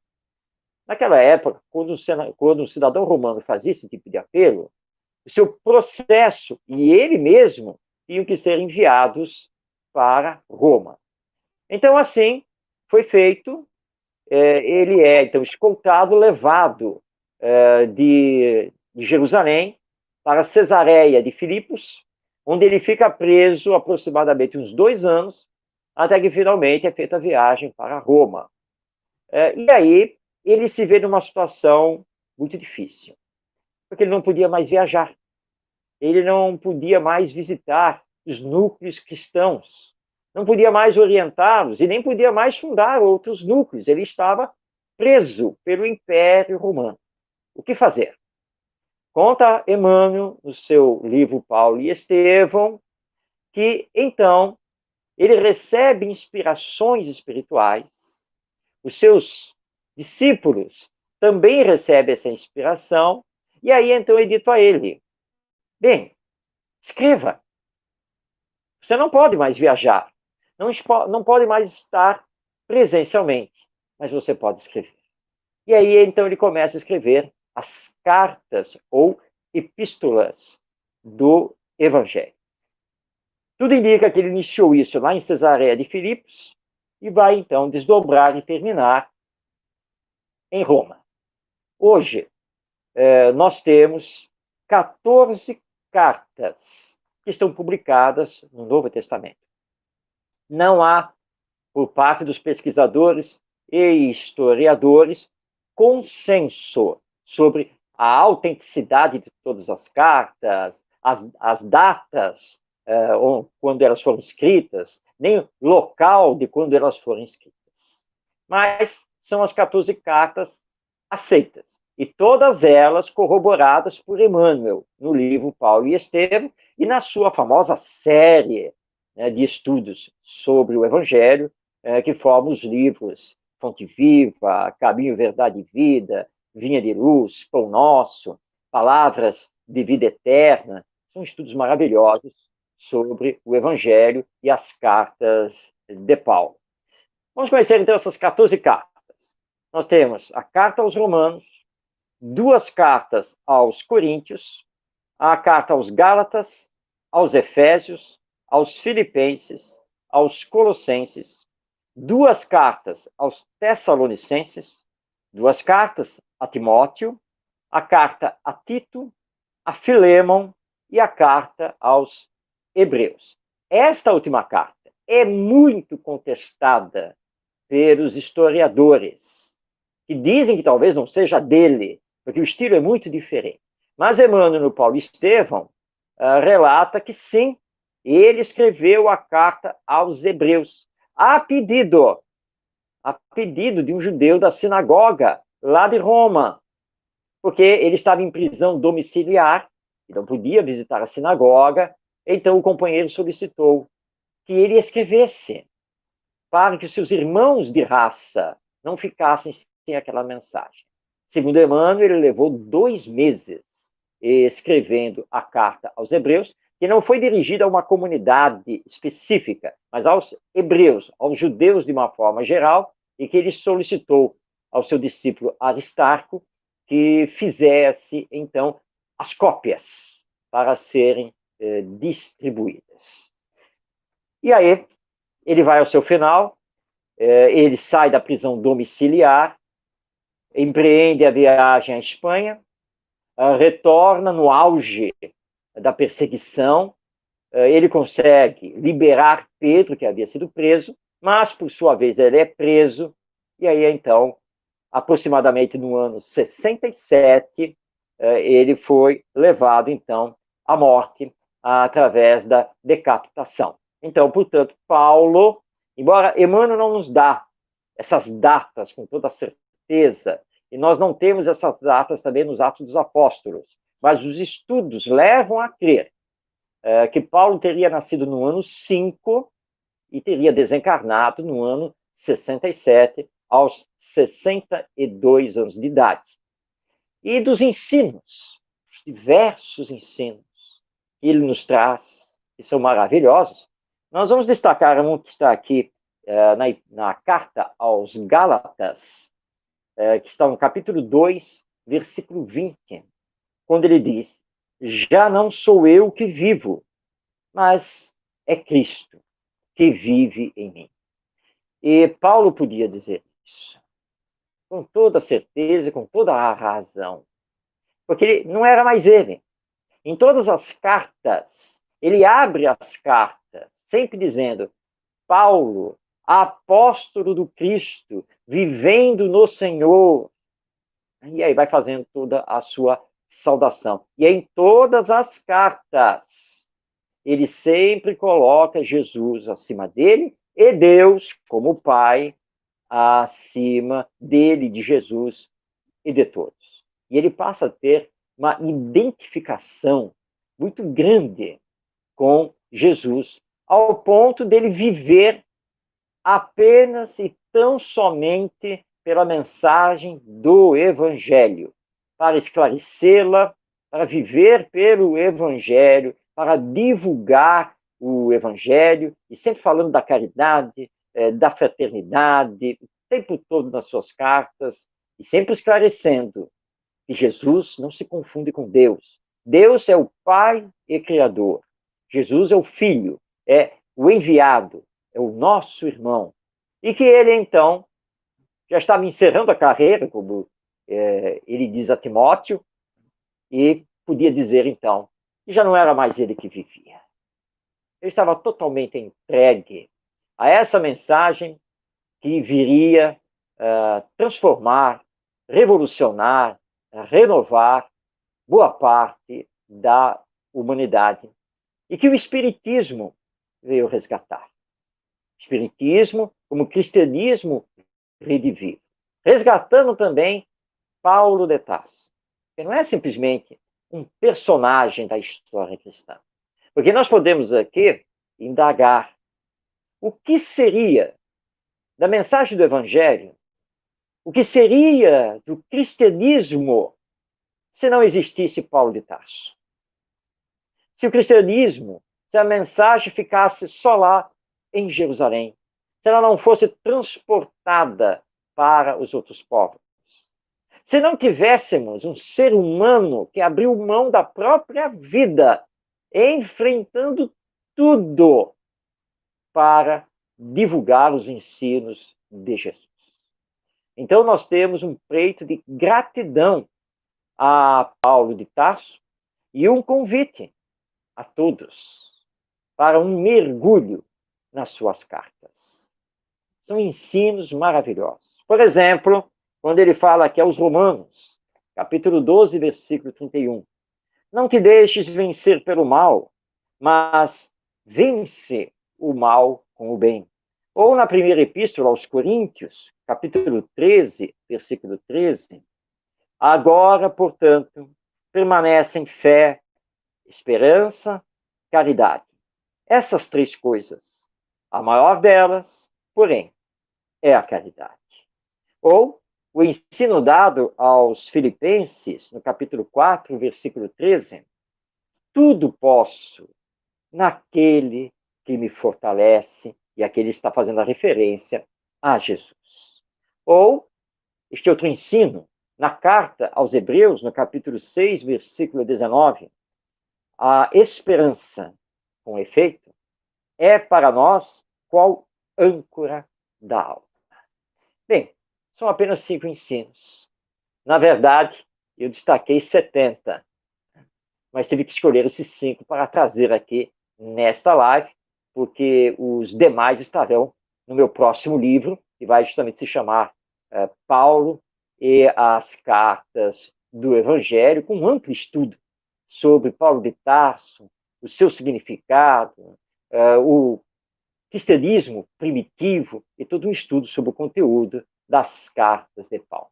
Naquela época, quando um cidadão romano fazia esse tipo de apelo, o seu processo e ele mesmo tinham que ser enviados para Roma. Então, assim, foi feito. Ele é, então, escoltado, levado de Jerusalém para Cesareia de Filipos, onde ele fica preso aproximadamente uns 2 anos, até que finalmente é feita a viagem para Roma. E aí ele se vê numa situação muito difícil, porque ele não podia mais viajar, ele não podia mais visitar os núcleos cristãos, não podia mais orientá-los e nem podia mais fundar outros núcleos. Ele estava preso pelo Império Romano. O que fazer? Conta Emmanuel, no seu livro Paulo e Estevão, que, então, ele recebe inspirações espirituais, os seus discípulos também recebem essa inspiração, e aí, então, é dito a ele, bem, escreva. Você não pode mais viajar, não pode mais estar presencialmente, mas você pode escrever. E aí, então, ele começa a escrever as cartas ou epístolas do Evangelho. Tudo indica que ele iniciou isso lá em Cesareia de Filipos e vai, então, desdobrar e terminar em Roma. Hoje, nós temos 14 cartas que estão publicadas no Novo Testamento. Não há, por parte dos pesquisadores e historiadores, consenso sobre a autenticidade de todas as cartas, as datas quando elas foram escritas, nem o local de quando elas foram escritas. Mas são as 14 cartas aceitas, e todas elas corroboradas por Emmanuel, no livro Paulo e Estevão, e na sua famosa série de estudos sobre o Evangelho, que formam os livros Fonte Viva, Caminho, Verdade e Vida, Vinha de Luz, Pão Nosso, Palavras de Vida Eterna. São estudos maravilhosos sobre o Evangelho e as cartas de Paulo. Vamos conhecer, então, essas 14 cartas. Nós temos a carta aos Romanos, 2 cartas aos Coríntios, a carta aos Gálatas, aos Efésios, aos Filipenses, aos Colossenses, 2 cartas aos Tessalonicenses, 2 cartas a Timóteo, a carta a Tito, a Filemon e a carta aos Hebreus. Esta última carta é muito contestada pelos historiadores, que dizem que talvez não seja dele, porque o estilo é muito diferente. Mas Emmanuel, no Paulo e Estevão, relata que sim, ele escreveu a carta aos Hebreus, a pedido de um judeu da sinagoga, lá de Roma, porque ele estava em prisão domiciliar, e não podia visitar a sinagoga, então o companheiro solicitou que ele escrevesse, para que os seus irmãos de raça não ficassem sem aquela mensagem. Segundo Emmanuel, ele levou 2 meses escrevendo a carta aos Hebreus, que não foi dirigida a uma comunidade específica, mas aos hebreus, aos judeus de uma forma geral, e que ele solicitou ao seu discípulo Aristarco que fizesse, então, as cópias para serem distribuídas. E aí, ele vai ao seu final, ele sai da prisão domiciliar, empreende a viagem à Espanha, retorna no auge da perseguição, ele consegue liberar Pedro, que havia sido preso, mas, por sua vez, ele é preso, e aí, então, aproximadamente no ano 67, ele foi levado, então, à morte através da decapitação. Então, portanto, Paulo, embora Emmanuel não nos dá essas datas com toda certeza, e nós não temos essas datas também nos Atos dos Apóstolos, mas os estudos levam a crer que Paulo teria nascido no ano 5 e teria desencarnado no ano 67, aos 62 anos de idade. E dos ensinos, os diversos ensinos que ele nos traz, que são maravilhosos, nós vamos destacar um que está aqui na carta aos Gálatas, que está no capítulo 2, versículo 20, quando ele diz: já não sou eu que vivo, mas é Cristo que vive em mim. E Paulo podia dizer isso, com toda certeza, com toda a razão, porque ele não era mais ele. Em todas as cartas, ele abre as cartas, sempre dizendo: Paulo, apóstolo do Cristo, vivendo no Senhor. E aí vai fazendo toda a sua saudação. E é em todas as cartas, ele sempre coloca Jesus acima dele e Deus, como Pai, acima dele, de Jesus e de todos. E ele passa a ter uma identificação muito grande com Jesus, ao ponto dele viver apenas e tão somente pela mensagem do Evangelho, para esclarecê-la, para viver pelo Evangelho, para divulgar o Evangelho, e sempre falando da caridade, da fraternidade, o tempo todo nas suas cartas, e sempre esclarecendo que Jesus não se confunde com Deus. Deus é o Pai e Criador. Jesus é o Filho, é o enviado, é o nosso irmão. E que ele, então, já estava encerrando a carreira, como ele diz a Timóteo, e podia dizer, então, que já não era mais ele que vivia. Ele estava totalmente entregue a essa mensagem que viria transformar, revolucionar, renovar boa parte da humanidade e que o Espiritismo veio resgatar. Espiritismo como cristianismo redivivo, resgatando também Paulo de Tarso, que não é simplesmente um personagem da história cristã. Porque nós podemos aqui indagar o que seria da mensagem do Evangelho, o que seria do cristianismo se não existisse Paulo de Tarso. Se o cristianismo, se a mensagem ficasse só lá em Jerusalém, se ela não fosse transportada para os outros povos, se não tivéssemos um ser humano que abriu mão da própria vida, enfrentando tudo para divulgar os ensinos de Jesus. Então nós temos um pleito de gratidão a Paulo de Tarso e um convite a todos para um mergulho nas suas cartas. São ensinos maravilhosos. Por exemplo, quando ele fala aqui aos Romanos, capítulo 12, versículo 31. Não te deixes vencer pelo mal, mas vence o mal com o bem. Ou na primeira epístola aos Coríntios, capítulo 13, versículo 13. Agora, portanto, permanecem fé, esperança, caridade. Essas três coisas. A maior delas, porém, é a caridade. Ou o ensino dado aos Filipenses, no capítulo 4, versículo 13. Tudo posso naquele que me fortalece, e aqui ele está fazendo a referência a Jesus. Ou este outro ensino, na carta aos Hebreus, no capítulo 6, versículo 19, a esperança, com efeito, é para nós qual âncora da alma. Bem, são apenas 5 ensinos. Na verdade, eu destaquei 70, mas tive que escolher esses 5 para trazer aqui nesta live, porque os demais estarão no meu próximo livro, que vai justamente se chamar Paulo e as Cartas do Evangelho, com um amplo estudo sobre Paulo de Tarso, o seu significado, o cristianismo primitivo e todo um estudo sobre o conteúdo das cartas de Paulo.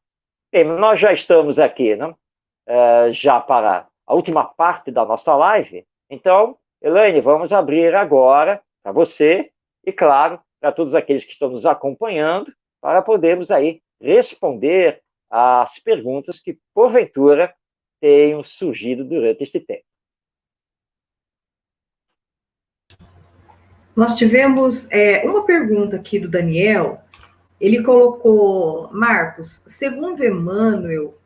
Bem, nós já estamos aqui, né? Já para a última parte da nossa live. Então, Elaine, vamos abrir agora para você e, claro, para todos aqueles que estão nos acompanhando, para podermos aí responder às perguntas que, porventura, tenham surgido durante este tempo. Nós tivemos uma pergunta aqui do Daniel. Ele colocou, Marcos, segundo Emmanuel,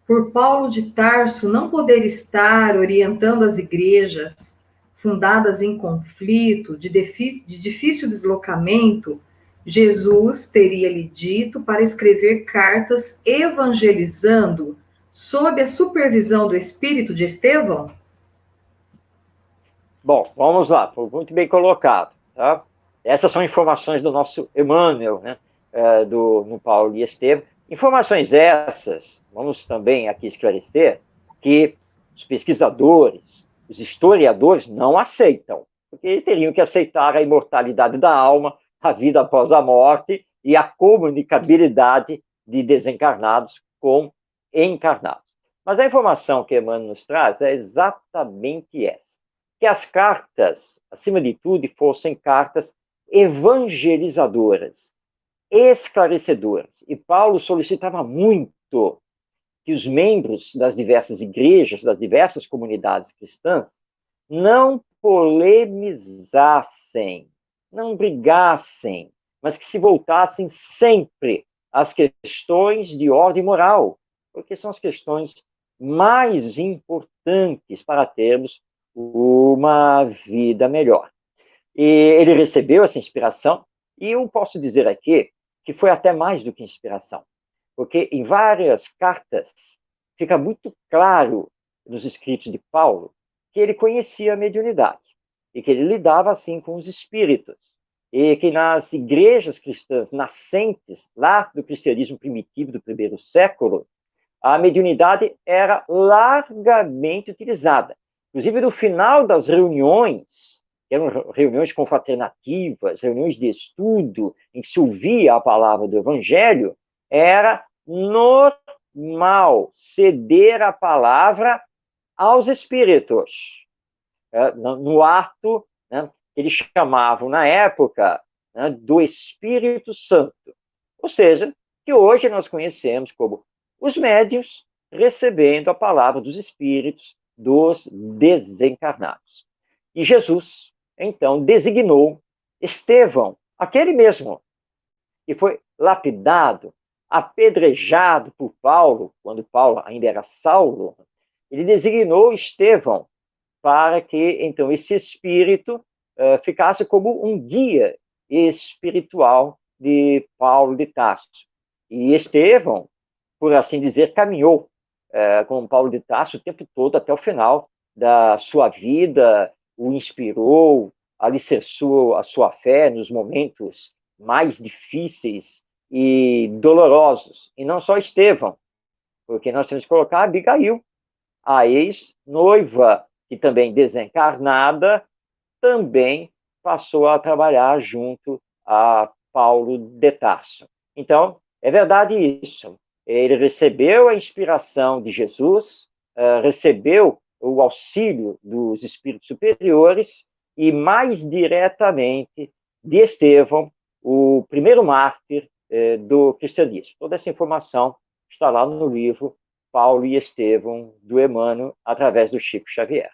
por Paulo de Tarso não poder estar orientando as igrejas fundadas em conflito, de difícil deslocamento, Jesus teria lhe dito para escrever cartas evangelizando sob a supervisão do espírito de Estevão? Bom, vamos lá, foi muito bem colocado. Tá? Essas são informações do nosso Emmanuel, né? No Paulo e Estevão. Informações essas, vamos também aqui esclarecer, que os pesquisadores, os historiadores não aceitam. porque eles teriam que aceitar a imortalidade da alma, a vida após a morte e a comunicabilidade de desencarnados com encarnados. Mas a informação que Emmanuel nos traz é exatamente essa, que as cartas, acima de tudo, fossem cartas evangelizadoras, esclarecedoras. E Paulo solicitava muito que os membros das diversas igrejas, das diversas comunidades cristãs, não polemizassem, não brigassem, mas que se voltassem sempre às questões de ordem moral, porque são as questões mais importantes para termos uma vida melhor. E ele recebeu essa inspiração, e eu posso dizer aqui que foi até mais do que inspiração, porque em várias cartas fica muito claro nos escritos de Paulo que ele conhecia a mediunidade e que ele lidava assim com os espíritos, e que nas igrejas cristãs nascentes lá do cristianismo primitivo do primeiro século, a mediunidade era largamente utilizada. Inclusive, no final das reuniões, que eram reuniões confraternativas, reuniões de estudo, em que se ouvia a palavra do Evangelho, era normal ceder a palavra aos espíritos, no ato, né, que eles chamavam, na época, né, do Espírito Santo. Ou seja, que hoje nós conhecemos como os médiuns recebendo a palavra dos espíritos dos desencarnados. E Jesus, então, designou Estevão, aquele mesmo, que foi lapidado, apedrejado por Paulo, quando Paulo ainda era Saulo. Ele designou Estevão para que, então, esse espírito ficasse como um guia espiritual de Paulo de Tarso. E Estevão, por assim dizer, caminhou com Paulo de Tarso o tempo todo até o final da sua vida, o inspirou, alicerçou a sua fé nos momentos mais difíceis e dolorosos. E não só Estevão, porque nós temos que colocar Abigail, a ex-noiva, que também desencarnada, também passou a trabalhar junto a Paulo de Tarso. Então, é verdade isso. Ele recebeu a inspiração de Jesus, recebeu o auxílio dos espíritos superiores e, mais diretamente, de Estevão, o primeiro mártir do cristianismo. Toda essa informação está lá no livro Paulo e Estevão, do Emmanuel, através do Chico Xavier.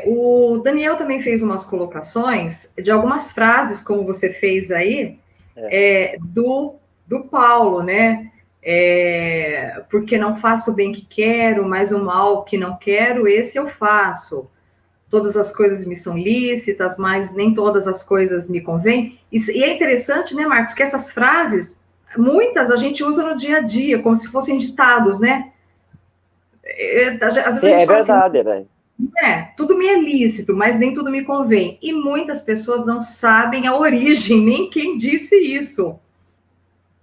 O Daniel também fez umas colocações de algumas frases, como você fez aí, do Paulo, né? Porque não faço o bem que quero, mas o mal que não quero, esse eu faço. Todas as coisas me são lícitas, mas nem todas as coisas me convêm. E é interessante, né, Marcos, que essas frases, muitas a gente usa no dia a dia, como se fossem ditados, né? Às vezes a gente fala verdade, assim, velho. Tudo me é lícito, mas nem tudo me convém. E muitas pessoas não sabem a origem, nem quem disse isso.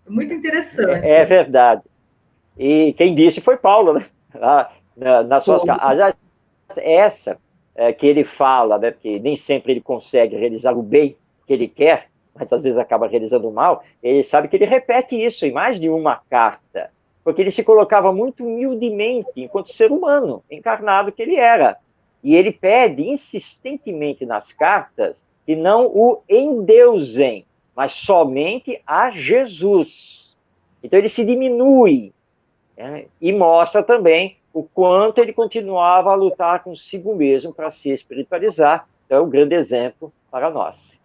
Muito interessante. É verdade. E quem disse foi Paulo, né? Nas suas cartas. Essa que ele fala, né, que nem sempre ele consegue realizar o bem que ele quer, mas às vezes acaba realizando o mal, ele sabe que ele repete isso em mais de uma carta, porque ele se colocava muito humildemente, enquanto ser humano, encarnado que ele era. E ele pede insistentemente nas cartas que não o endeusem, mas somente a Jesus. Então ele se diminui, né, e mostra também o quanto ele continuava a lutar consigo mesmo para se espiritualizar. Então é um grande exemplo para nós.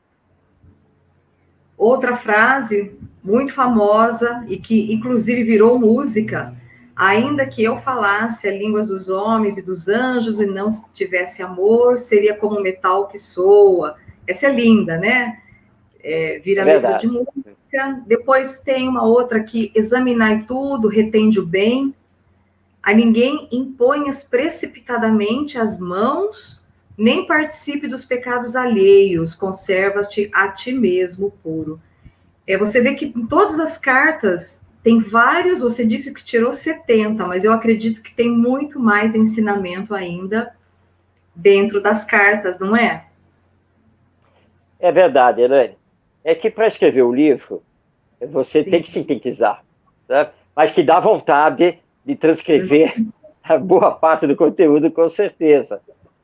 Outra frase muito famosa e que inclusive virou música: ainda que eu falasse as línguas dos homens e dos anjos e não tivesse amor, seria como um metal que soa. Essa é linda, né? Vira letra de música. Depois tem uma outra que: examinai tudo, retende o bem. A ninguém imponhas precipitadamente as mãos, nem participe dos pecados alheios, conserva-te a ti mesmo puro. Você vê que em todas as cartas tem vários, você disse que tirou 70, mas eu acredito que tem muito mais ensinamento ainda dentro das cartas, não é? É verdade, Elaine. É que para escrever o livro, você Sim. tem que sintetizar, tá? Mas que dá vontade de transcrever a boa parte do conteúdo, com certeza.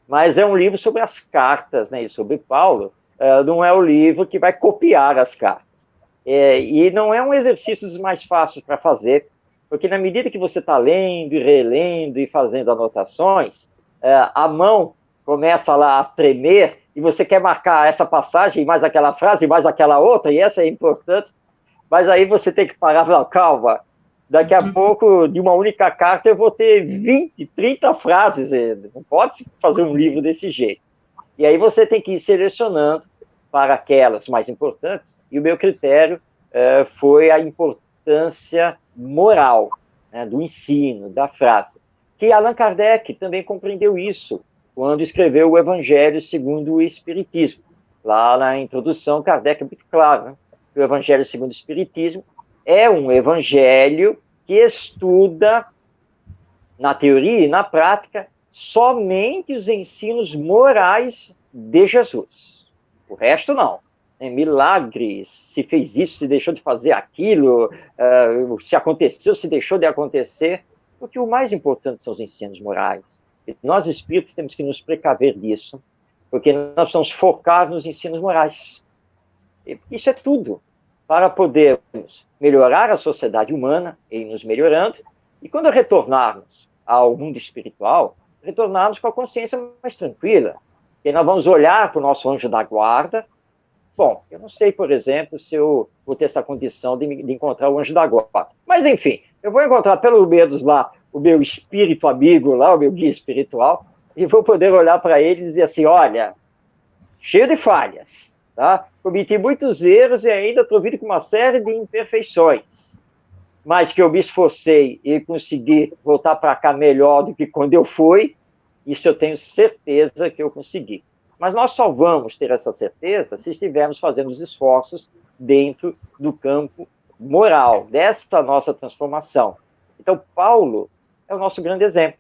Mas é um livro sobre as cartas, né, e sobre Paulo. Não é o livro que vai copiar as cartas. E não é um exercício dos mais fáceis para fazer, porque na medida que você está lendo e relendo e fazendo anotações, a mão começa lá a tremer e você quer marcar essa passagem, mais aquela frase, mais aquela outra, e essa é importante, mas aí você tem que parar e falar, calma, daqui a pouco, de uma única carta, eu vou ter 20, 30 frases, não pode fazer um livro desse jeito. E aí você tem que ir selecionando para aquelas mais importantes, e o meu critério foi a importância moral, né, do ensino, da frase. Que Allan Kardec também compreendeu isso quando escreveu o Evangelho segundo o Espiritismo. Lá na introdução, Kardec é muito claro, né, que o Evangelho segundo o Espiritismo é um evangelho que estuda, na teoria e na prática, somente os ensinos morais de Jesus. O resto não. Milagres, se fez isso, se deixou de fazer aquilo, se aconteceu, se deixou de acontecer, porque o mais importante são os ensinos morais. E nós, espíritos, temos que nos precaver disso, porque nós precisamos focar nos ensinos morais. Isso é tudo, para podermos melhorar a sociedade humana, e nos melhorando, e quando retornarmos ao mundo espiritual, retornarmos com a consciência mais tranquila, porque nós vamos olhar para o nosso anjo da guarda. Bom, eu não sei, por exemplo, se eu vou ter essa condição de encontrar o anjo da guarda. Mas, enfim, eu vou encontrar pelo menos lá o meu espírito amigo, lá, o meu guia espiritual, e vou poder olhar para ele e dizer assim, olha, cheio de falhas, tá? Cometi muitos erros e ainda estou vindo com uma série de imperfeições, mas que eu me esforcei e consegui voltar para cá melhor do que quando eu fui, isso eu tenho certeza que eu consegui. Mas nós só vamos ter essa certeza se estivermos fazendo os esforços dentro do campo moral, dessa nossa transformação. Então, Paulo é o nosso grande exemplo.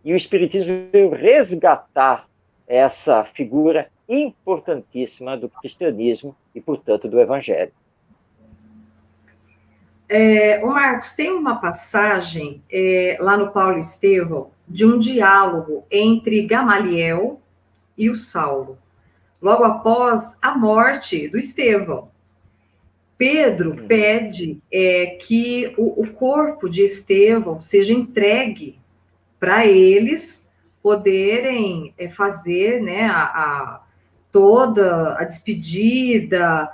E o Espiritismo veio resgatar essa figura importantíssima do cristianismo e, portanto, do Evangelho. O Marcos, tem uma passagem lá no Paulo Estevão de um diálogo entre Gamaliel e o Saulo, logo após a morte do Estevão. Pedro pede que o corpo de Estevão seja entregue para eles poderem fazer, né, toda a despedida,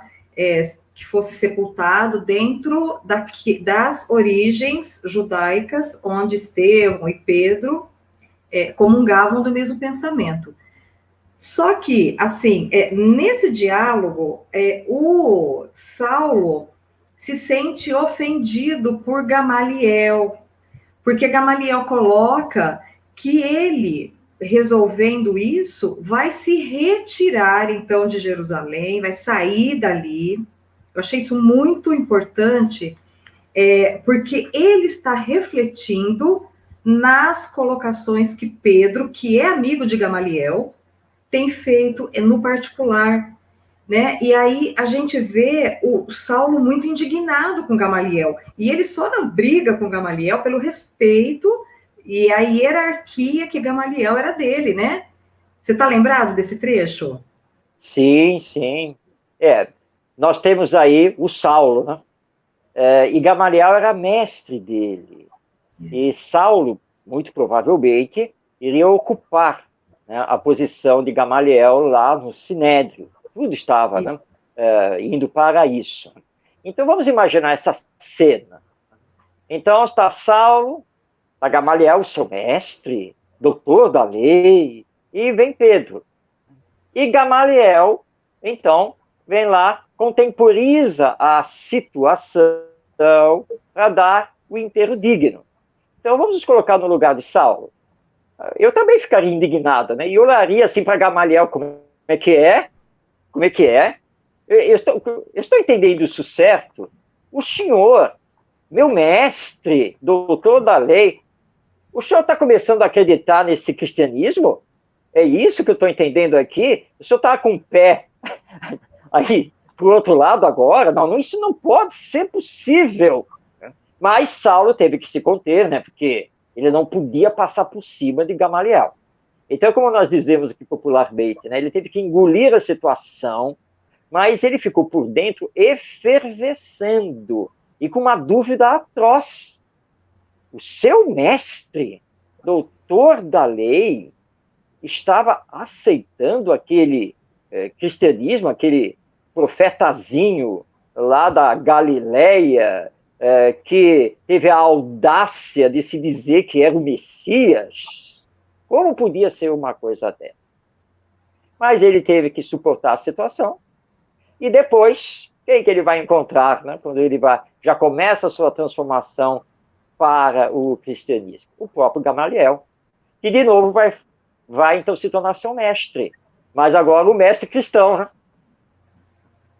que fosse sepultado dentro das origens judaicas, onde Estevão e Pedro comungavam do mesmo pensamento. Só que, assim, nesse diálogo, o Saulo se sente ofendido por Gamaliel, porque Gamaliel coloca que ele, resolvendo isso, vai se retirar, então, de Jerusalém, vai sair dali. Eu achei isso muito importante, porque ele está refletindo nas colocações que Pedro, que é amigo de Gamaliel, tem feito no particular, né? E aí a gente vê o Saulo muito indignado com Gamaliel, e ele só não briga com Gamaliel pelo respeito e a hierarquia que Gamaliel era dele, né? Você está lembrado desse trecho? Sim, sim. Nós temos aí o Saulo, né? E Gamaliel era mestre dele. E Saulo, muito provavelmente, iria ocupar, né, a posição de Gamaliel lá no Sinédrio. Tudo estava, né, indo para isso. Então, vamos imaginar essa cena. Então, está Saulo, está Gamaliel, seu mestre, doutor da lei, e vem Pedro. E Gamaliel, então, vem lá, contemporiza a situação para dar o enterro digno. Então, vamos nos colocar no lugar de Saulo. Eu também ficaria indignada, né? E olharia assim para Gamaliel, como é que é? Como é que é? Eu estou entendendo isso certo? O senhor, meu mestre, doutor da lei, o senhor está começando a acreditar nesse cristianismo? é isso que eu estou entendendo aqui? O senhor está com o pé aí para o outro lado agora? Não, isso não pode ser possível. Mas Saulo teve que se conter, né? Porque ele não podia passar por cima de Gamaliel. Então, como nós dizemos aqui popularmente, né? Ele teve que engolir a situação, mas ele ficou por dentro efervescendo e com uma dúvida atroz. O seu mestre, doutor da lei, estava aceitando aquele cristianismo, aquele profetazinho lá da Galileia, que teve a audácia de se dizer que era o Messias. Como podia ser uma coisa dessas? Mas ele teve que suportar a situação. E depois, quem que ele vai encontrar, né, quando ele já começa a sua transformação para o cristianismo? O próprio Gamaliel, que de novo vai então se tornar seu mestre, mas agora o mestre cristão, né?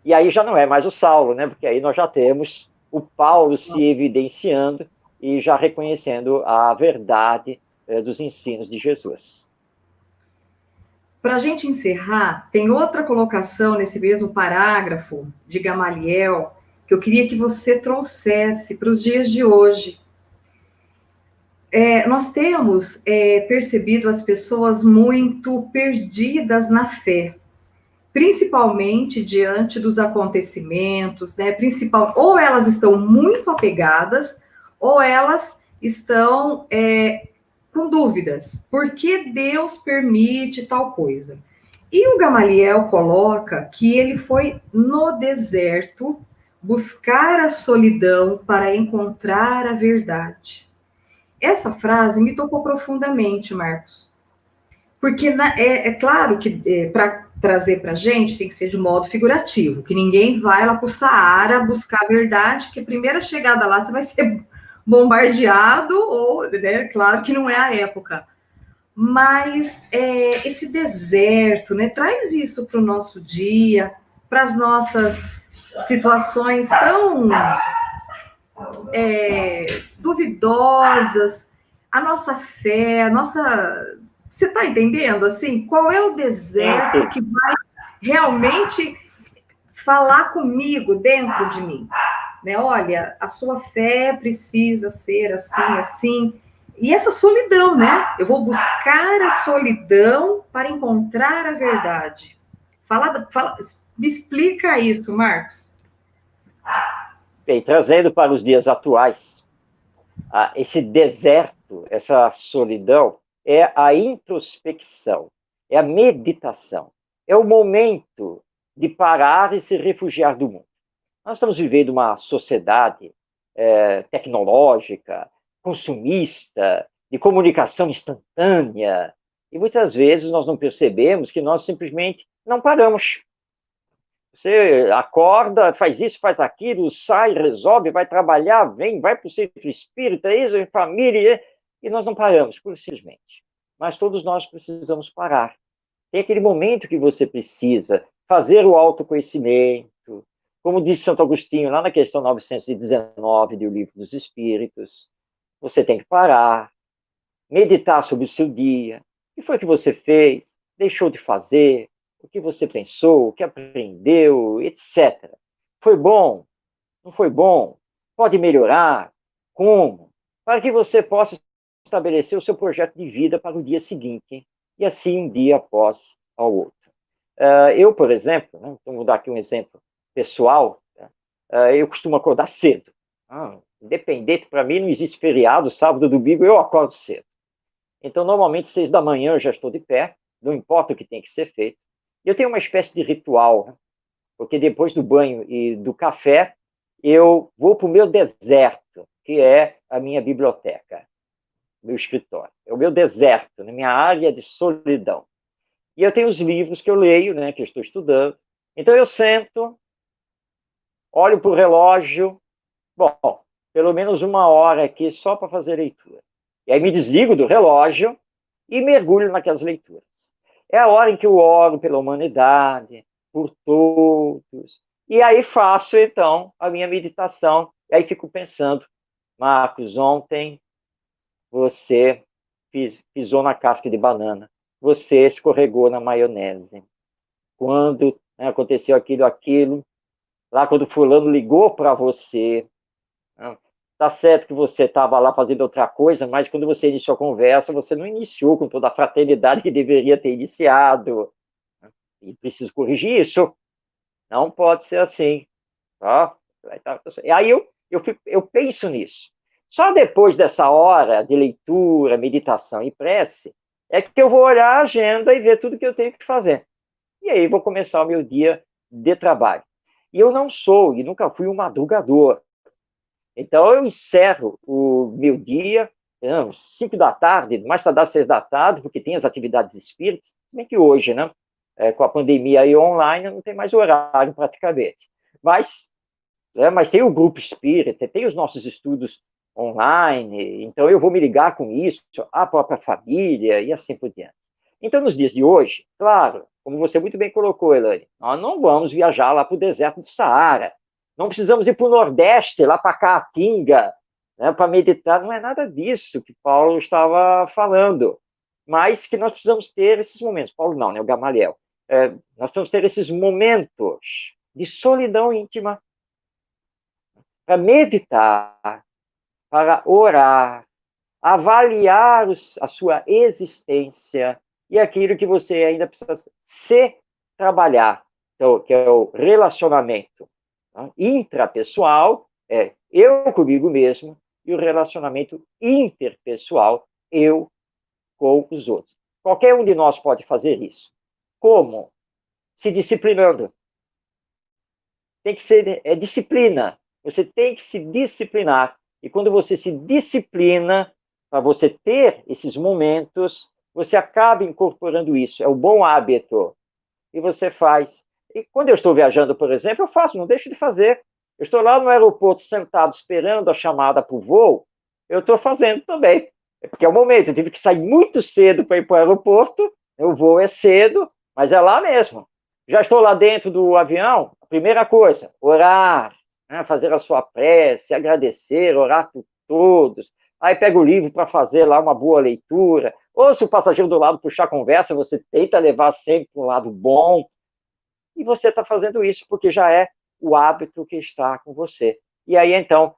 E aí já não é mais o Saulo, né? Porque aí nós já temos o Paulo se evidenciando e já reconhecendo a verdade dos ensinos de Jesus. Para a gente encerrar, tem outra colocação nesse mesmo parágrafo de Gamaliel que eu queria que você trouxesse para os dias de hoje. Nós temos percebido as pessoas muito perdidas na fé, principalmente diante dos acontecimentos, né? Ou elas estão muito apegadas, ou elas estão com dúvidas. Por que Deus permite tal coisa? E o Gamaliel coloca que ele foi no deserto buscar a solidão para encontrar a verdade. Essa frase me tocou profundamente, Marcos. Porque é claro que para trazer para a gente tem que ser de modo figurativo, que ninguém vai lá para o Saara buscar a verdade, que a primeira chegada lá você vai ser bombardeado, ou, né, claro que não é a época. Mas esse deserto, né, traz isso para o nosso dia, para as nossas situações tão duvidosas, a nossa fé, a nossa... Você está entendendo, assim? Qual é o deserto que vai realmente falar comigo dentro de mim? Né? Olha, a sua fé precisa ser assim, assim. E essa solidão, né? Eu vou buscar a solidão para encontrar a verdade. Me explica isso, Marcos. Bem, trazendo para os dias atuais, esse deserto, essa solidão, é a introspecção, é a meditação, é o momento de parar e se refugiar do mundo. Nós estamos vivendo uma sociedade tecnológica, consumista, de comunicação instantânea, e muitas vezes nós não percebemos que nós simplesmente não paramos. Você acorda, faz isso, faz aquilo, sai, resolve, vai trabalhar, vem, vai para o centro espírita, isso, em família, e nós não paramos, pura e simplesmente. Mas todos nós precisamos parar. Tem aquele momento que você precisa fazer o autoconhecimento, como disse Santo Agostinho, lá na questão 919 do Livro dos Espíritos, você tem que parar, meditar sobre o seu dia, o que foi que você fez, deixou de fazer, o que você pensou, o que aprendeu, etc. Foi bom? Não foi bom? Pode melhorar? Como? Para que você possa estabelecer o seu projeto de vida para o dia seguinte, e assim um dia após ao outro. Eu, por exemplo, né, então vou dar aqui um exemplo pessoal, eu costumo acordar cedo. Independente, para mim não existe feriado, sábado, domingo, eu acordo cedo. Então, normalmente, 6 da manhã eu já estou de pé, não importa o que tem que ser feito. Eu tenho uma espécie de ritual, né? Porque depois do banho e do café, eu vou para o meu deserto, que é a minha biblioteca, meu escritório. É o meu deserto, na minha área de solidão. E eu tenho os livros que eu leio, né, que eu estou estudando. Então eu sento, olho para o relógio, bom, pelo menos 1 hora aqui só para fazer leitura. E aí me desligo do relógio e mergulho naquelas leituras. É a hora em que eu oro pela humanidade, por todos. E aí faço, então, a minha meditação. E aí fico pensando, Marcos, ontem você pisou na casca de banana. você escorregou na maionese. Quando, né, aconteceu aquilo, lá quando fulano ligou para você, né, tá certo que você estava lá fazendo outra coisa, mas quando você iniciou a conversa, você não iniciou com toda a fraternidade que deveria ter iniciado. Né? E preciso corrigir isso. Não pode ser assim. Tá? E aí eu penso nisso. Só depois dessa hora de leitura, meditação e prece, é que eu vou olhar a agenda e ver tudo que eu tenho que fazer. E aí vou começar o meu dia de trabalho. E eu não sou e nunca fui um madrugador. Então eu encerro o meu dia, não, 5 da tarde, mais tardar 6 da tarde, porque tem as atividades espíritas, se bem que hoje, né, com a pandemia aí online, não tem mais horário praticamente. Mas tem o grupo espírita, tem os nossos estudos online, então eu vou me ligar com isso, a própria família e assim por diante. Então, nos dias de hoje, claro, como você muito bem colocou, Elane, nós não vamos viajar lá para o deserto do Saara, não precisamos ir para o Nordeste, lá para Caatinga, né, para meditar, não é nada disso que Paulo estava falando, mas que nós precisamos ter esses momentos. Paulo não, né, o Gamaliel. Nós precisamos ter esses momentos de solidão íntima, para meditar, para orar, avaliar a sua existência e aquilo que você ainda precisa se trabalhar, então, que é o relacionamento, tá? Intrapessoal, eu comigo mesmo, e o relacionamento interpessoal, eu com os outros. Qualquer um de nós pode fazer isso. Como? Se disciplinando. Tem que ser disciplina. Você tem que se disciplinar. E quando você se disciplina, para você ter esses momentos, você acaba incorporando isso. É o bom hábito. E você faz. E quando eu estou viajando, por exemplo, eu faço, não deixo de fazer. Eu estou lá no aeroporto sentado esperando a chamada para o voo, eu estou fazendo também. Porque é o momento, eu tive que sair muito cedo para ir para o aeroporto, o voo é cedo, mas é lá mesmo. Já estou lá dentro do avião, a primeira coisa, orar, né, fazer a sua prece, agradecer, orar por todos. Aí pega o livro para fazer lá uma boa leitura. Ou se o passageiro do lado puxar conversa, você tenta levar sempre para um lado bom. E você está fazendo isso porque já é o hábito que está com você. E aí, então,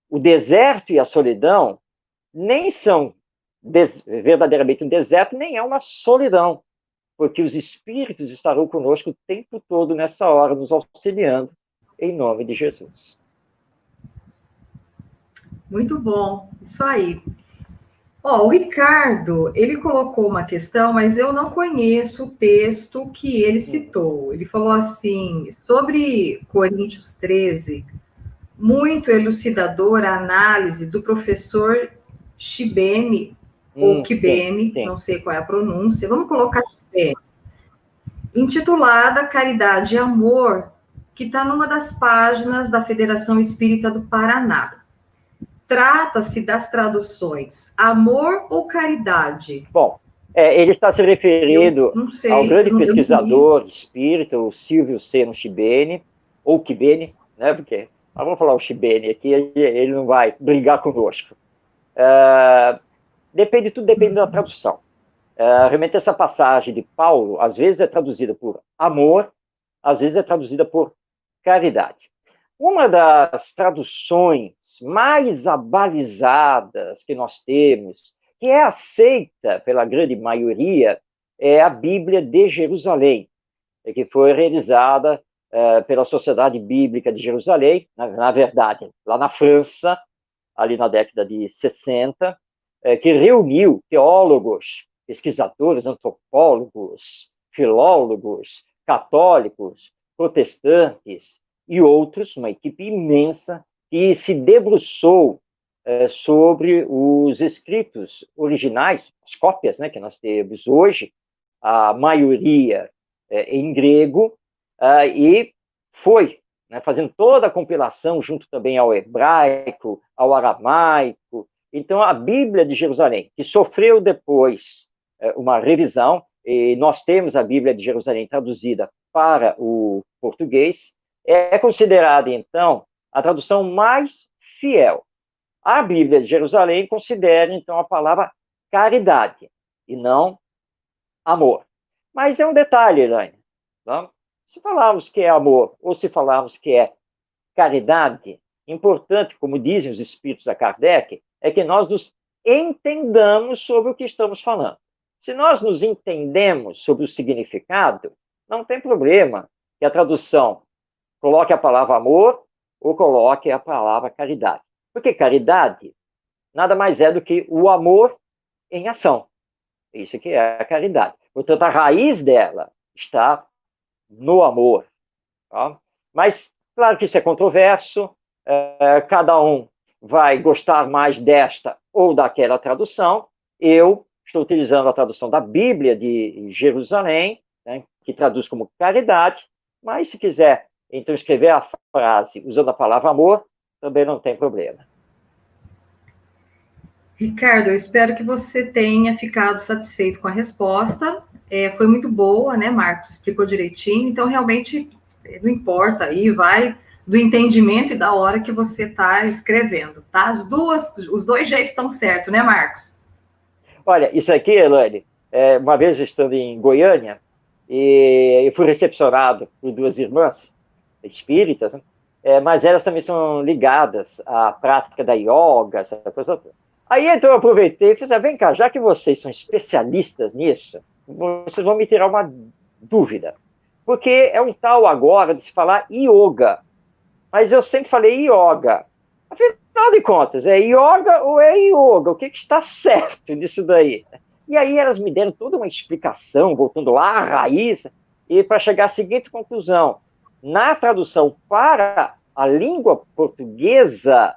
o deserto e a solidão nem são verdadeiramente um deserto, nem é uma solidão, porque os espíritos estarão conosco o tempo todo nessa hora, nos auxiliando, em nome de Jesus. Muito bom, isso aí. O Ricardo, ele colocou uma questão, mas eu não conheço o texto que ele citou. Ele falou assim, sobre Coríntios 13, muito elucidadora a análise do professor Chibene, ou Kibene, não sei qual é a pronúncia, vamos colocar Chibene, intitulada Caridade e Amor, que está numa das páginas da Federação Espírita do Paraná. Trata-se das traduções amor ou caridade? Bom, ele está se referindo ao grande pesquisador espírita, o Silvio Seno Chibene, ou Kibene, né? Porque vamos falar o Chibene aqui, ele não vai brigar conosco. Tudo depende da tradução. Realmente essa passagem de Paulo, às vezes é traduzida por amor, às vezes é traduzida por caridade. Uma das traduções mais abalizadas que nós temos, que é aceita pela grande maioria, é a Bíblia de Jerusalém, que foi realizada pela Sociedade Bíblica de Jerusalém, na verdade, lá na França, ali na década de 60, que reuniu teólogos, pesquisadores, antropólogos, filólogos, católicos, protestantes e outros, uma equipe imensa, que se debruçou sobre os escritos originais, as cópias, né, que nós temos hoje, a maioria em grego, e foi, né, fazendo toda a compilação junto também ao hebraico, ao aramaico. Então, a Bíblia de Jerusalém, que sofreu depois uma revisão, e nós temos a Bíblia de Jerusalém traduzida para o português, é considerada, então, a tradução mais fiel. A Bíblia de Jerusalém considera, então, a palavra caridade, e não amor. Mas é um detalhe, Elaine. Tá? Se falarmos que é amor ou se falarmos que é caridade, importante, como dizem os espíritos a Kardec, é que nós nos entendamos sobre o que estamos falando. Se nós nos entendemos sobre o significado, não tem problema que a tradução coloque a palavra amor ou coloque a palavra caridade. Porque caridade nada mais é do que o amor em ação. Isso que é a caridade. Portanto, a raiz dela está no amor. Tá? Mas, claro que isso é controverso, cada um vai gostar mais desta ou daquela tradução. Eu estou utilizando a tradução da Bíblia de Jerusalém, né, que traduz como caridade, mas se quiser, então, escrever a frase usando a palavra amor, também não tem problema. Ricardo, eu espero que você tenha ficado satisfeito com a resposta. Foi muito boa, né, Marcos? Explicou direitinho. Então, realmente, não importa aí, vai do entendimento e da hora que você está escrevendo, tá? Os dois jeitos estão certos, né, Marcos? Olha, isso aqui, Elaine, uma vez estando em Goiânia, e eu fui recepcionado por duas irmãs espíritas, né? Mas elas também são ligadas à prática da yoga, essa coisa toda. Aí, então, eu aproveitei e falei, vem cá, já que vocês são especialistas nisso, vocês vão me tirar uma dúvida. Porque é um tal agora de se falar yoga. Mas eu sempre falei yoga. Afinal de contas, é yoga ou é yoga? O que está certo disso daí? E aí elas me deram toda uma explicação, voltando lá à raiz, e para chegar à seguinte conclusão. Na tradução para a língua portuguesa,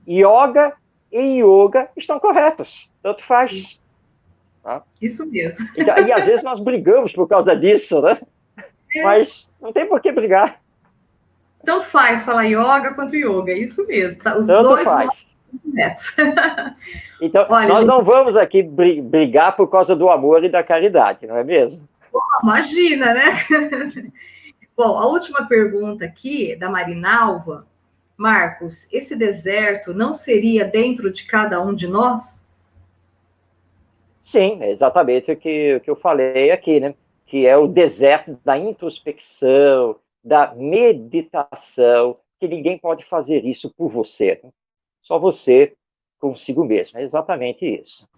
yoga e yoga estão corretos. Tanto faz. Tá? Isso mesmo. E às vezes nós brigamos por causa disso, né? Mas não tem por que brigar. Tanto faz falar yoga quanto yoga, é isso mesmo. Tá? Os Tanto dois faz. corretos. Então, olha, nós não vamos aqui brigar por causa do amor e da caridade, não é mesmo? Imagina, né? Bom, a última pergunta aqui, da Marinalva. Marcos, esse deserto não seria dentro de cada um de nós? Sim, é exatamente o que eu falei aqui, né? Que é o deserto da introspecção, da meditação, que ninguém pode fazer isso por você. Né? Só você consigo mesmo. É exatamente isso.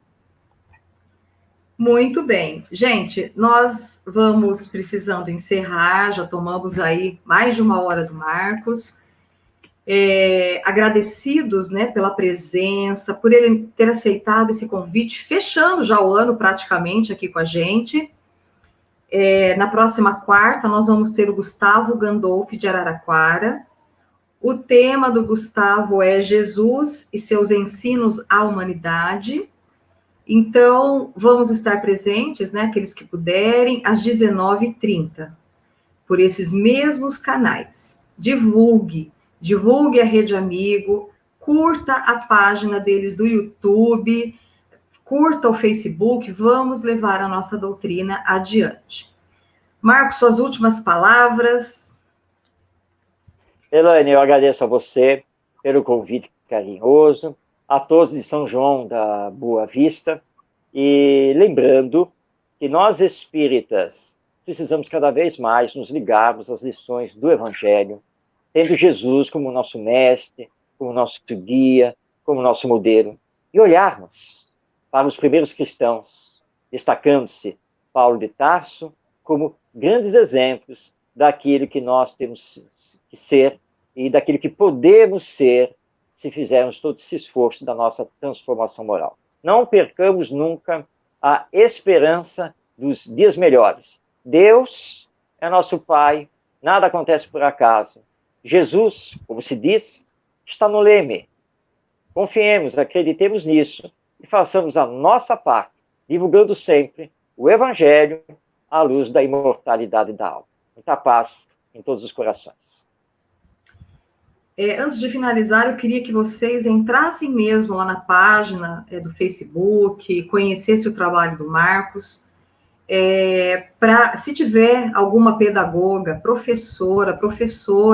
Muito bem. Gente, nós vamos precisando encerrar, já tomamos aí mais de 1 hora do Marcos. Agradecidos, né, pela presença, por ele ter aceitado esse convite, fechando já o ano praticamente aqui com a gente. Na próxima quarta, nós vamos ter o Gustavo Gandolfi de Araraquara. O tema do Gustavo é Jesus e seus ensinos à humanidade. Então, vamos estar presentes, né, aqueles que puderem, às 19h30, por esses mesmos canais. Divulgue a Rede Amigo, curta a página deles do YouTube, curta o Facebook, vamos levar a nossa doutrina adiante. Marcos, suas últimas palavras. Elaine, eu agradeço a você pelo convite carinhoso, a todos de São João da Boa Vista, e lembrando que nós espíritas precisamos cada vez mais nos ligarmos às lições do Evangelho, tendo Jesus como nosso mestre, como nosso guia, como nosso modelo, e olharmos para os primeiros cristãos, destacando-se Paulo de Tarso como grandes exemplos daquilo que nós temos que ser e daquilo que podemos ser se fizermos todo esse esforço da nossa transformação moral. Não percamos nunca a esperança dos dias melhores. Deus é nosso Pai, nada acontece por acaso. Jesus, como se diz, está no leme. Confiemos, acreditemos nisso e façamos a nossa parte, divulgando sempre o Evangelho à luz da imortalidade da alma. Muita paz em todos os corações. Antes de finalizar, eu queria que vocês entrassem mesmo lá na página do Facebook, conhecessem o trabalho do Marcos, se tiver alguma pedagoga, professora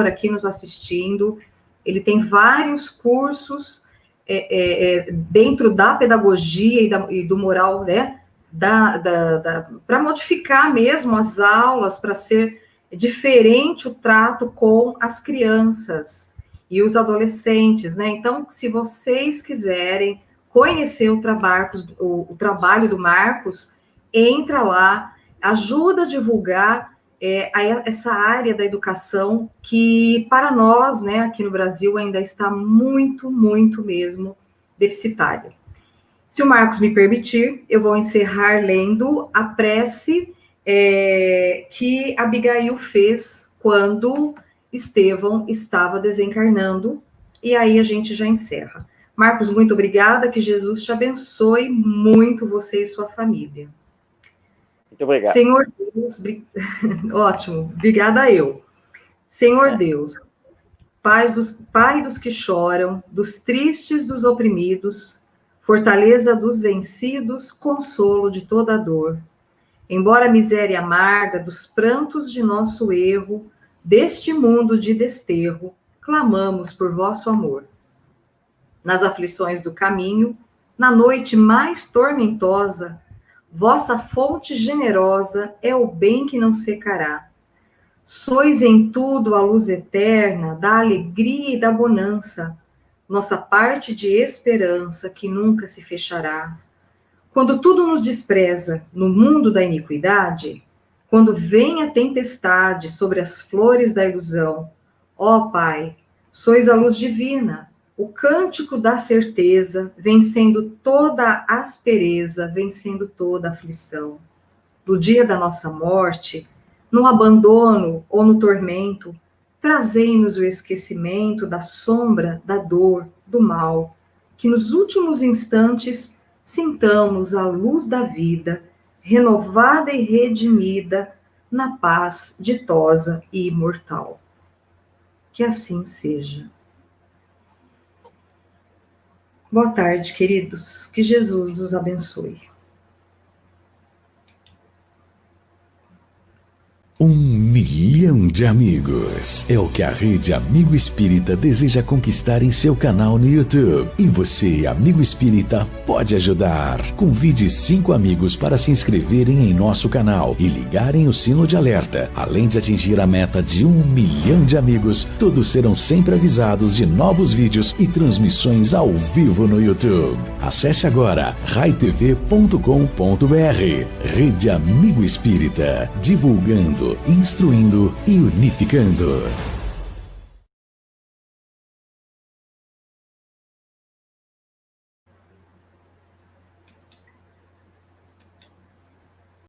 aqui nos assistindo, ele tem vários cursos dentro da pedagogia e do moral, né, para modificar mesmo as aulas, para ser diferente o trato com as crianças e os adolescentes, né? Então, se vocês quiserem conhecer o trabalho do Marcos, entra lá, ajuda a divulgar essa área da educação que, para nós, né, aqui no Brasil, ainda está muito, muito mesmo deficitária. Se o Marcos me permitir, eu vou encerrar lendo a prece que Abigail fez quando Estevão estava desencarnando, e aí a gente já encerra. Marcos, muito obrigada, que Jesus te abençoe muito, você e sua família. Muito obrigado. Senhor Deus, ótimo, obrigada eu. Senhor Deus, Pai dos que choram, dos tristes, dos oprimidos, fortaleza dos vencidos, consolo de toda dor. Embora a miséria amarga dos prantos de nosso erro, deste mundo de desterro, clamamos por vosso amor. Nas aflições do caminho, na noite mais tormentosa, vossa fonte generosa é o bem que não secará. Sois em tudo a luz eterna da alegria e da bonança, nossa parte de esperança que nunca se fechará. Quando tudo nos despreza no mundo da iniquidade, quando vem a tempestade sobre as flores da ilusão, ó Pai, sois a luz divina, o cântico da certeza, vencendo toda aspereza, vencendo toda aflição. No dia da nossa morte, no abandono ou no tormento, trazei-nos o esquecimento da sombra, da dor, do mal, que nos últimos instantes sintamos a luz da vida, renovada e redimida, na paz ditosa e imortal. Que assim seja. Boa tarde, queridos. Que Jesus nos abençoe. 1 milhão de amigos é o que a Rede Amigo Espírita deseja conquistar em seu canal no YouTube. E você, amigo espírita, pode ajudar. Convide 5 amigos para se inscreverem em nosso canal e ligarem o sino de alerta. Além de atingir a meta de 1 milhão de amigos, todos serão sempre avisados de novos vídeos e transmissões ao vivo no YouTube. Acesse agora raitv.com.br. Rede Amigo Espírita, divulgando, instruindo e unificando.